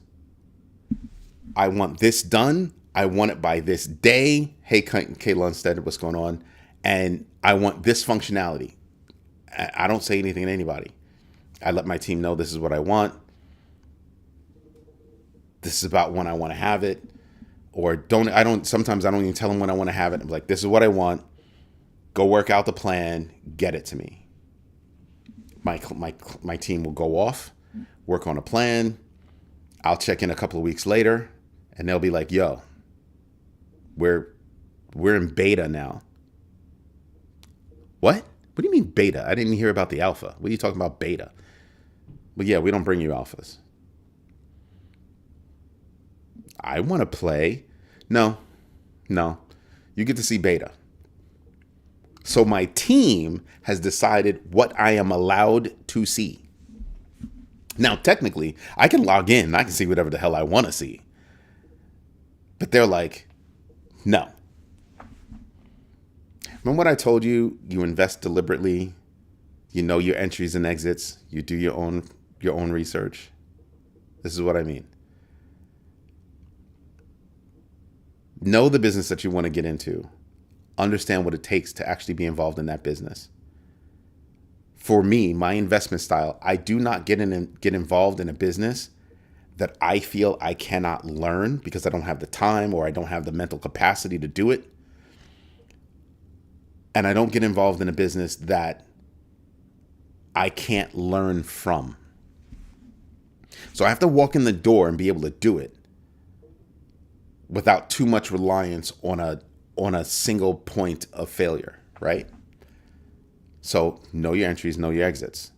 I want this done. I want it by this day. Hey, Kayla Unstead, what's going on? And I want this functionality. I don't say anything to anybody. I let my team know this is what I want. This is about when I want to have it. Or sometimes I don't even tell them when I want to have it. I'm like, this is what I want. Go work out the plan. Get it to me. My team will go off, work on a plan. I'll check in a couple of weeks later and they'll be like, yo, we're in beta now. What? What do you mean beta? I didn't hear about the alpha. What are you talking about beta? Well, yeah, we don't bring you alphas. I want to play. No. You get to see beta. So my team has decided what I am allowed to see. Now, technically, I can log in and I can see whatever the hell I want to see. But they're like, no. Remember what I told you? You invest deliberately. You know your entries and exits. You do your own research. This is what I mean. Know the business that you want to get into. Understand what it takes to actually be involved in that business. For me, my investment style, I do not get involved in a business that I feel I cannot learn because I don't have the time or I don't have the mental capacity to do it. And I don't get involved in a business that I can't learn from. So I have to walk in the door and be able to do it without too much reliance on a single point of failure, right? So know your entries, know your exits.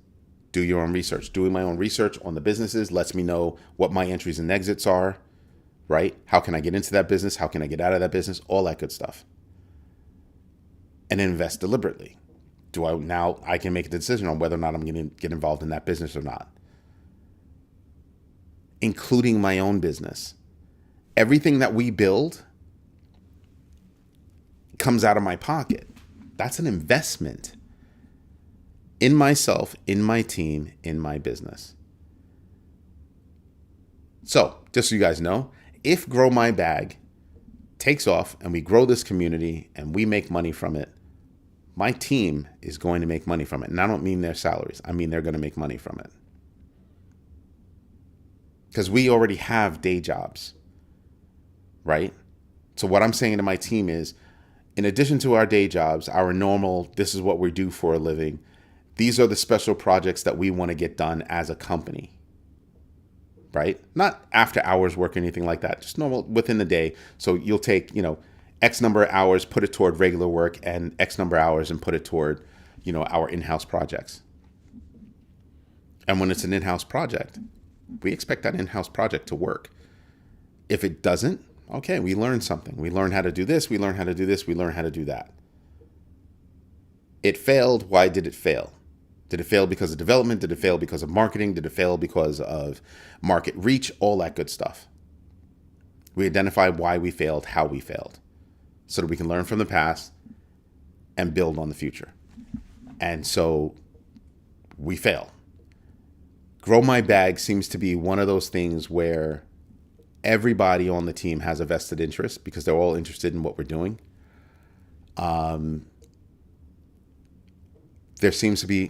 Do your own research. Doing my own research on the businesses lets me know what my entries and exits are, right? How can I get into that business? How can I get out of that business? All that good stuff. And invest deliberately. I can make a decision on whether or not I'm going to get involved in that business or not. Including my own business. Everything that we build comes out of my pocket. That's an investment in myself, in my team, in my business. So, just so you guys know, if Grow My Bag takes off and we grow this community and we make money from it, my team is going to make money from it. And I don't mean their salaries. I mean they're going to make money from it. Because we already have day jobs, right? So what I'm saying to my team is, in addition to our day jobs, our normal, this is what we do for a living, these are the special projects that we want to get done as a company, right? Not after hours work or anything like that, just normal within the day. So you'll take, X number of hours, put it toward regular work, and X number of hours and put it toward, our in-house projects. And when it's an in-house project, we expect that in-house project to work. If it doesn't, okay, we learn something. We learn how to do this, we learn how to do this, we learn how to do that. It failed. Why did it fail? Did it fail because of development? Did it fail because of marketing? Did it fail because of market reach? All that good stuff. We identify why we failed, how we failed, so that we can learn from the past and build on the future. And so we fail. Grow My Bag seems to be one of those things where everybody on the team has a vested interest because they're all interested in what we're doing. There seems to be,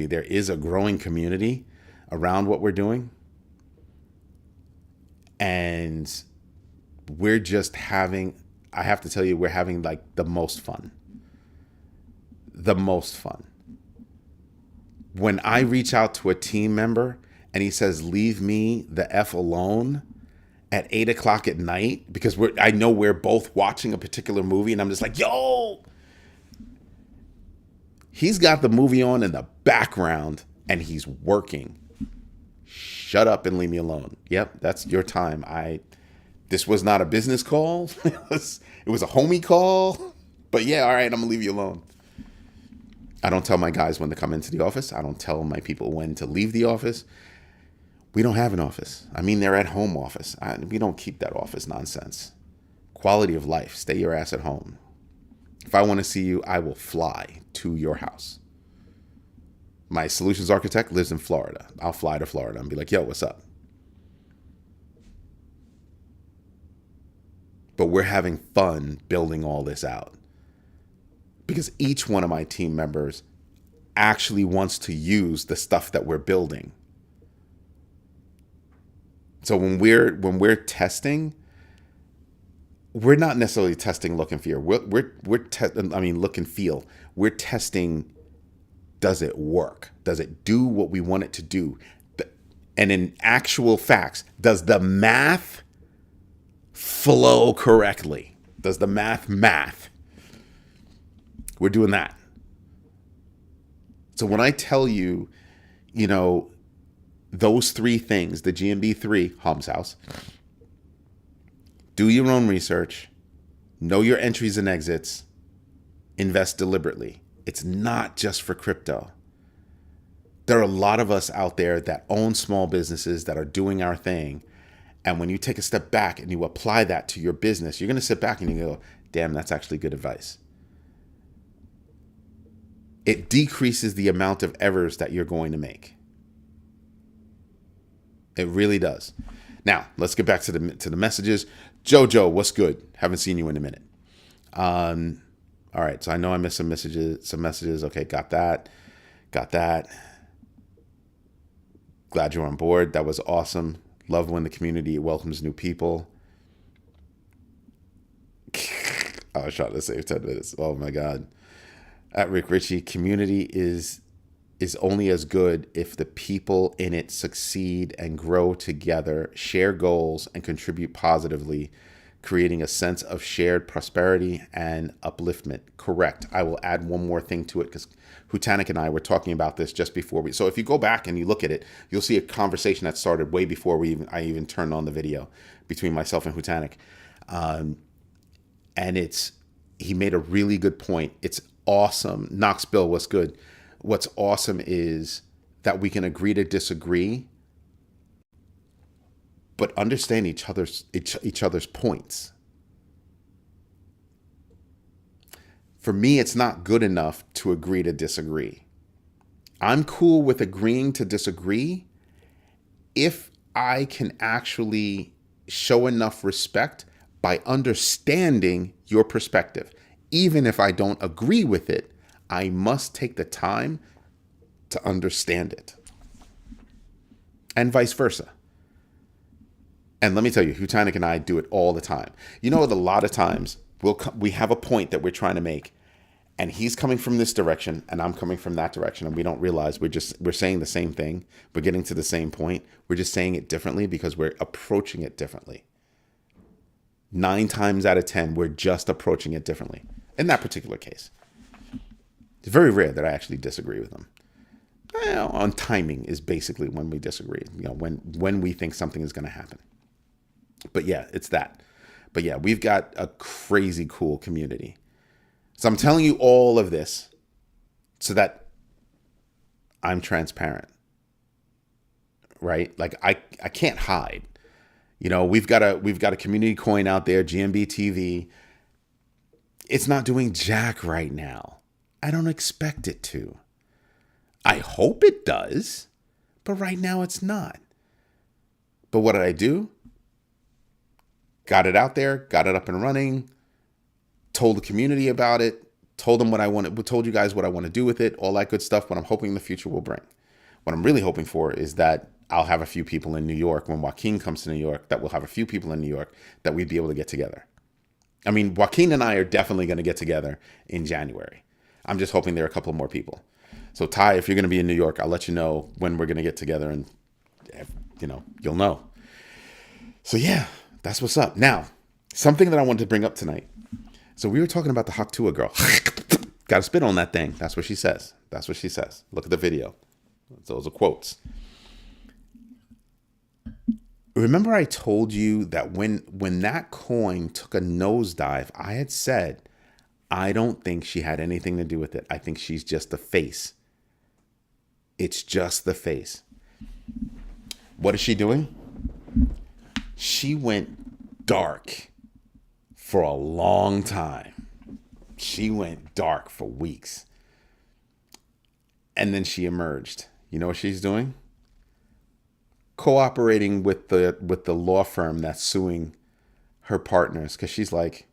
there is a growing community around what we're doing. And we're just I have to tell you, we're having like the most fun. The most fun. When I reach out to a team member and he says, leave me the F alone at 8:00 at night, because I know we're both watching a particular movie and I'm just like, yo, he's got the movie on in the background and he's working. Shut up and leave me alone. Yep, that's your time. This was not a business call. It was a homie call. But yeah, all right, I'm gonna leave you alone. I don't tell my guys when to come into the office. I don't tell my people when to leave the office. We don't have an office. I mean, they're at home office. We don't keep that office nonsense. Quality of life. Stay your ass at home. If I want to see you, I will fly to your house. My solutions architect lives in Florida. I'll fly to Florida and be like, yo, what's up? But we're having fun building all this out because each one of my team members actually wants to use the stuff that we're building. So when we're testing, we're not necessarily testing look and feel. Look and feel. We're testing, does it work? Does it do what we want it to do? And in actual facts, does the math flow correctly? Does the math? We're doing that. So when I tell you, those three things, the GMB 3, Holmes House, do your own research, know your entries and exits, invest deliberately. It's not just for crypto. There are a lot of us out there that own small businesses that are doing our thing. And when you take a step back and you apply that to your business, you're going to sit back and you go, damn, that's actually good advice. It decreases the amount of errors that you're going to make. It really does. Now, let's get back to the messages. Jojo, what's good? Haven't seen you in a minute. All right, so I know I missed some messages. Okay, got that. Glad you're on board. That was awesome. Love when the community welcomes new people. I was trying to save 10 minutes. Oh my God. At Rick Ritchie, community is only as good if the people in it succeed and grow together, share goals, and contribute positively, creating a sense of shared prosperity and upliftment. Correct. I will add one more thing to it because Hutanik and I were talking about this just before so if you go back and you look at it, you'll see a conversation that started way before I even turned on the video between myself and Hutanik. And he made a really good point. It's awesome. Knox Bill, what's good? What's awesome is that we can agree to disagree, but understand each other's points. For me, it's not good enough to agree to disagree. I'm cool with agreeing to disagree if I can actually show enough respect by understanding your perspective. Even if I don't agree with it, I must take the time to understand it. And vice versa. And let me tell you, Hutanik and I do it all the time. A lot of times we have a point that we're trying to make, and he's coming from this direction and I'm coming from that direction, and we don't realize we're saying the same thing. We're getting to the same point. We're just saying it differently because we're approaching it differently. 9 times out of 10, we're just approaching it differently. In that particular case, it's very rare that I actually disagree with him. On timing is basically when we disagree. When we think something is going to happen. But yeah, it's that. But yeah, we've got a crazy cool community. So I'm telling you all of this so that I'm transparent, right? Like I can't hide. We've got a community coin out there, GMB TV. It's not doing jack right now. I don't expect it to. I hope it does, but right now it's not. But what did I do? Got it out there, got it up and running, told the community about it, told them told you guys what I want to do with it, all that good stuff, what I'm hoping the future will bring. What I'm really hoping for is that I'll have a few people in New York when Joaquin comes to New York, that we'll have a few people in New York that we'd be able to get together. I mean, Joaquin and I are definitely going to get together in January. I'm just hoping there are a couple more people. So Ty, if you're going to be in New York, I'll let you know when we're going to get together, and you'll know. So yeah, that's what's up. Now, something that I wanted to bring up tonight. So we were talking about the Haktua girl. Got to spit on that thing. That's what she says. Look at the video. Those are quotes. Remember I told you that when that coin took a nosedive, I had said, I don't think she had anything to do with it. I think she's just the face. It's just the face. What is she doing? She went dark for a long time. She went dark for weeks. And then she emerged. You know what she's doing? Cooperating with the law firm that's suing her partners, because she's like,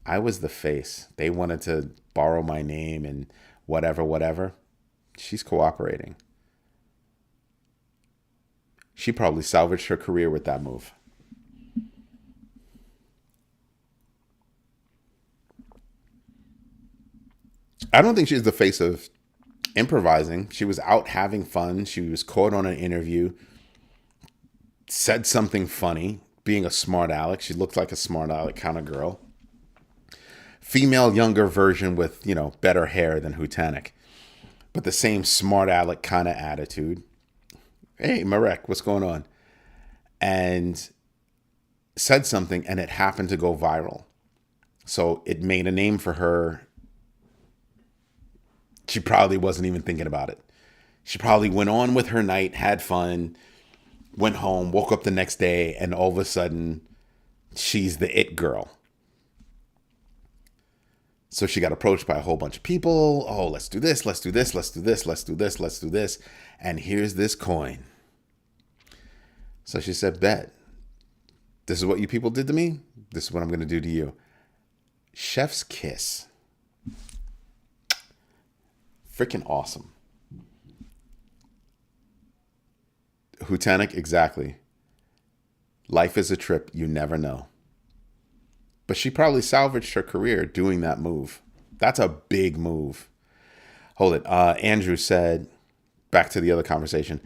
I was the face. They wanted to borrow my name and whatever. She's cooperating. She probably salvaged her career with that move. I don't think she's the face of improvising. She was out having fun. She was caught on an interview, said something funny, being a smart aleck. She looked like a smart aleck kind of girl. Female, younger version with, better hair than Hutanek, but the same smart aleck kind of attitude. Hey, Marek, what's going on? And said something, and it happened to go viral. So it made a name for her. She probably wasn't even thinking about it. She probably went on with her night, had fun, went home, woke up the next day, and all of a sudden, she's the it girl. So she got approached by a whole bunch of people. Oh, let's do this, let's do this, let's do this, let's do this, let's do this. And here's this coin. So she said, bet. This is what you people did to me. This is what I'm going to do to you. Chef's kiss. Freaking awesome. Hutanek, exactly. Life is a trip. You never know. But she probably salvaged her career doing that move. That's a big move. Hold it. Andrew said, back to the other conversation,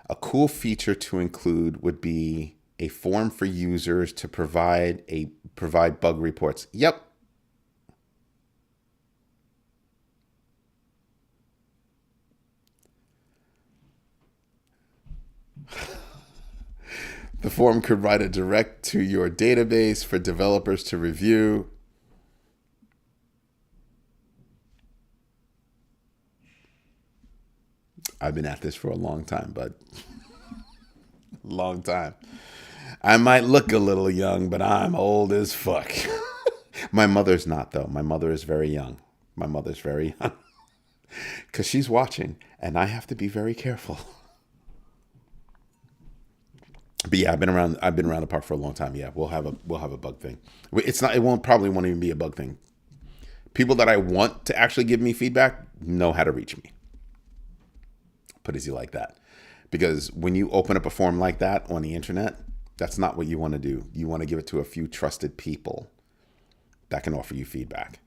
a cool feature to include would be a form for users to provide bug reports. Yep. The form could write a direct to your database for developers to review. I've been at this for a long time, bud. Long time. I might look a little young, but I'm old as fuck. My mother's not, though. My mother is very young. My mother's very young. Because she's watching, and I have to be very careful. But yeah, I've been around the park for a long time. Yeah, we'll have a bug thing. It won't even be a bug thing. People that I want to actually give me feedback know how to reach me. Put it easy like that. Because when you open up a form like that on the internet, that's not what you want to do. You want to give it to a few trusted people that can offer you feedback.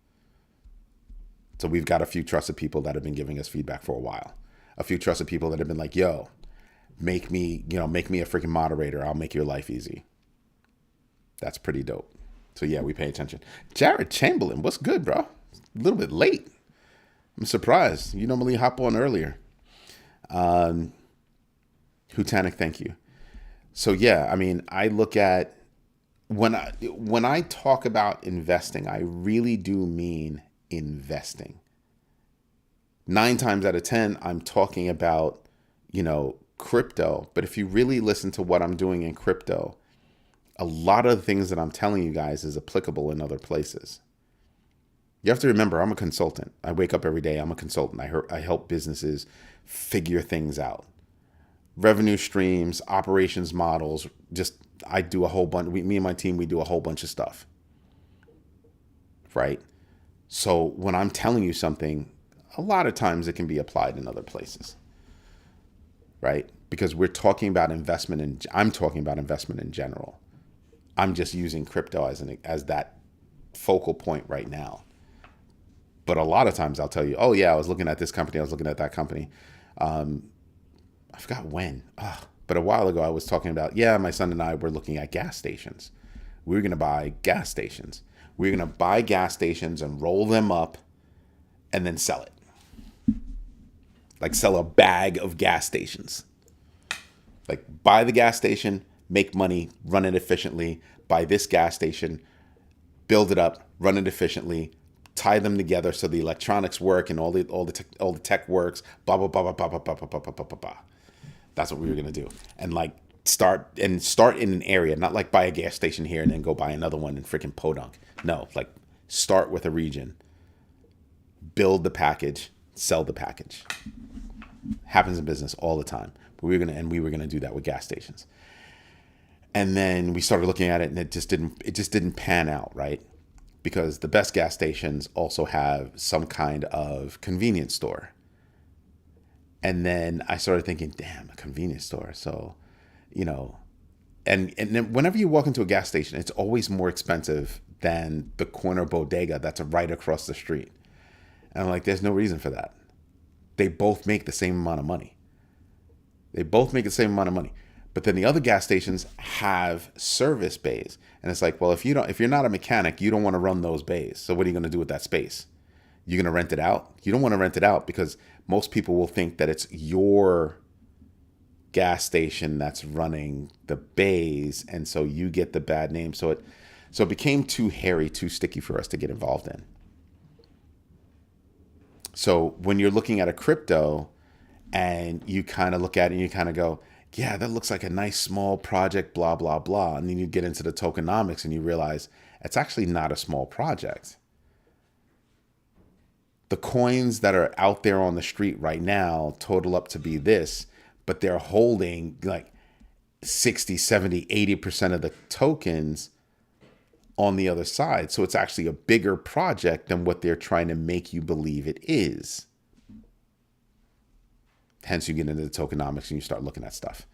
So we've got a few trusted people that have been giving us feedback for a while. A few trusted people that have been like, yo, make me a freaking moderator. I'll make your life easy. That's pretty dope. So yeah, we pay attention. Jared Chamberlain, what's good, bro? A little bit late. I'm surprised. You normally hop on earlier. Hutanek, thank you. So yeah, I mean, I look at when I talk about investing, I really do mean investing. 9 times out of 10, I'm talking about, crypto. But if you really listen to what I'm doing in crypto, a lot of the things that I'm telling you guys is applicable in other places. You have to remember, I'm a consultant. I wake up every day. I'm a consultant. I help businesses figure things out. Revenue streams, operations models, I do a whole bunch. Me and my team, we do a whole bunch of stuff. Right? So when I'm telling you something, a lot of times it can be applied in other places. Right? Because we're talking about investment, and I'm talking about investment in general. I'm just using crypto as that focal point right now. But a lot of times I'll tell you, oh yeah, I was looking at this company, I was looking at that company. I forgot when, but a while ago I was talking about, my son and I were looking at gas stations. We were going to buy gas stations. We were going to buy gas stations and roll them up and then sell it. Like sell a bag of gas stations. Like buy the gas station, make money, run it efficiently, buy this gas station, build it up, run it efficiently, tie them together so the electronics work and all the tech works. Blah blah blah blah blah blah blah blah blah blah blah blah. That's what we were gonna do, and like start in an area, not like buy a gas station here and then go buy another one in freaking Podunk. No, like start with a region, build the package, sell the package. Happens in business all the time. But we were gonna do that with gas stations. And then we started looking at it, and it just didn't pan out, right? Because the best gas stations also have some kind of convenience store. And then I started thinking, damn, a convenience store. So, and then whenever you walk into a gas station, it's always more expensive than the corner bodega that's right across the street. And I'm like, there's no reason for that. They both make the same amount of money. But then the other gas stations have service bays. And it's like, well, if you're not a mechanic, you don't want to run those bays. So what are you going to do with that space? You're going to rent it out? You don't want to rent it out because most people will think that it's your gas station that's running the bays, and so you get the bad name. So it became too hairy, too sticky for us to get involved in. So when you're looking at a crypto and you kind of look at it and you kind of go, yeah, that looks like a nice small project, blah, blah, blah. And then you get into the tokenomics and you realize it's actually not a small project. The coins that are out there on the street right now total up to be this, but they're holding like 60, 70, 80% of the tokens on the other side. So it's actually a bigger project than what they're trying to make you believe it is. Hence, you get into the tokenomics and you start looking at stuff.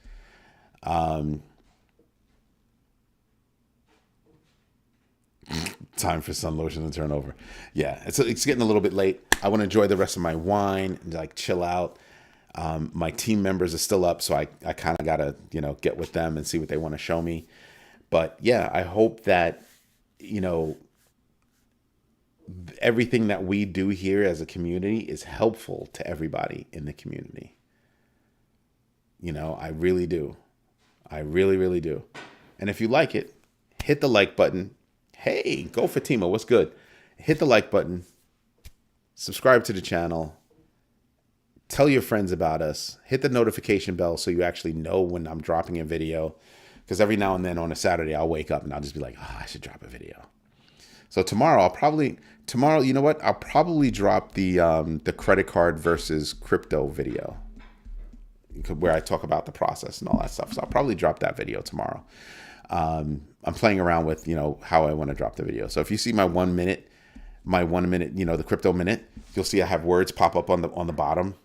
Time for sun lotion to turn over. Yeah, it's getting a little bit late. I want to enjoy the rest of my wine and like chill out. My team members are still up, so I kind of got to, get with them and see what they want to show me. But yeah, I hope that, everything that we do here as a community is helpful to everybody in the community. I really do. I really, really do. And if you like it, hit the like button. Hey, go for Timo. What's good? Hit the like button. Subscribe to the channel. Tell your friends about us. Hit the notification bell so you actually know when I'm dropping a video. Because every now and then on a Saturday, I'll wake up and I'll just be like, I should drop a video. So tomorrow, I'll probably drop the credit card versus crypto video, where I talk about the process and all that stuff. So I'll probably drop that video tomorrow. I'm playing around with, how I want to drop the video. So if you see my 1 minute, the crypto minute, you'll see I have words pop up on the bottom.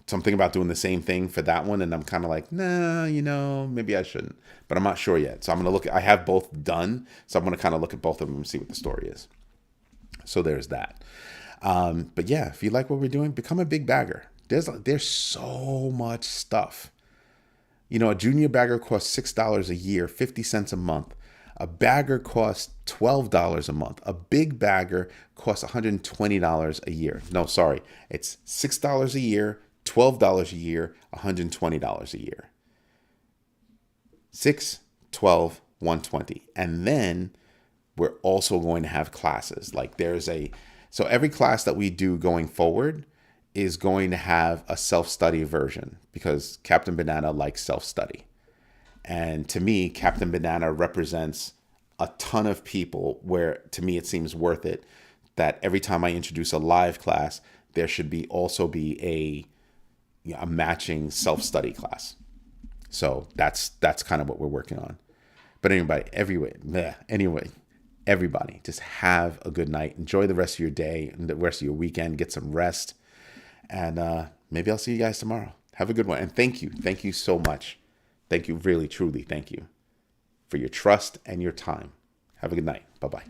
So I'm thinking about doing the same thing for that one. And I'm kind of like, nah, maybe I shouldn't, but I'm not sure yet. So I'm going to I have both done. So I'm going to kind of look at both of them and see what the story is. So there's that. But yeah, if you like what we're doing, become a big bagger. There's so much stuff. A junior bagger costs $6 a year, 50 cents a month. A bagger costs $12 a month. A big bagger costs $120 a year. No, sorry. It's $6 a year, $12 a year, $120 a year. 6, 12, 120. And then we're also going to have classes. So every class that we do going forward is going to have a self-study version because Captain Banana likes self-study. And to me, Captain Banana represents a ton of people where, to me, it seems worth it that every time I introduce a live class, there should also be a matching self-study class. So that's kind of what we're working on. But anyway, everybody, just have a good night. Enjoy the rest of your day and the rest of your weekend. Get some rest. And maybe I'll see you guys tomorrow. Have a good one. And thank you. Thank you so much. Thank you. Really, truly, thank you for your trust and your time. Have a good night. Bye-bye.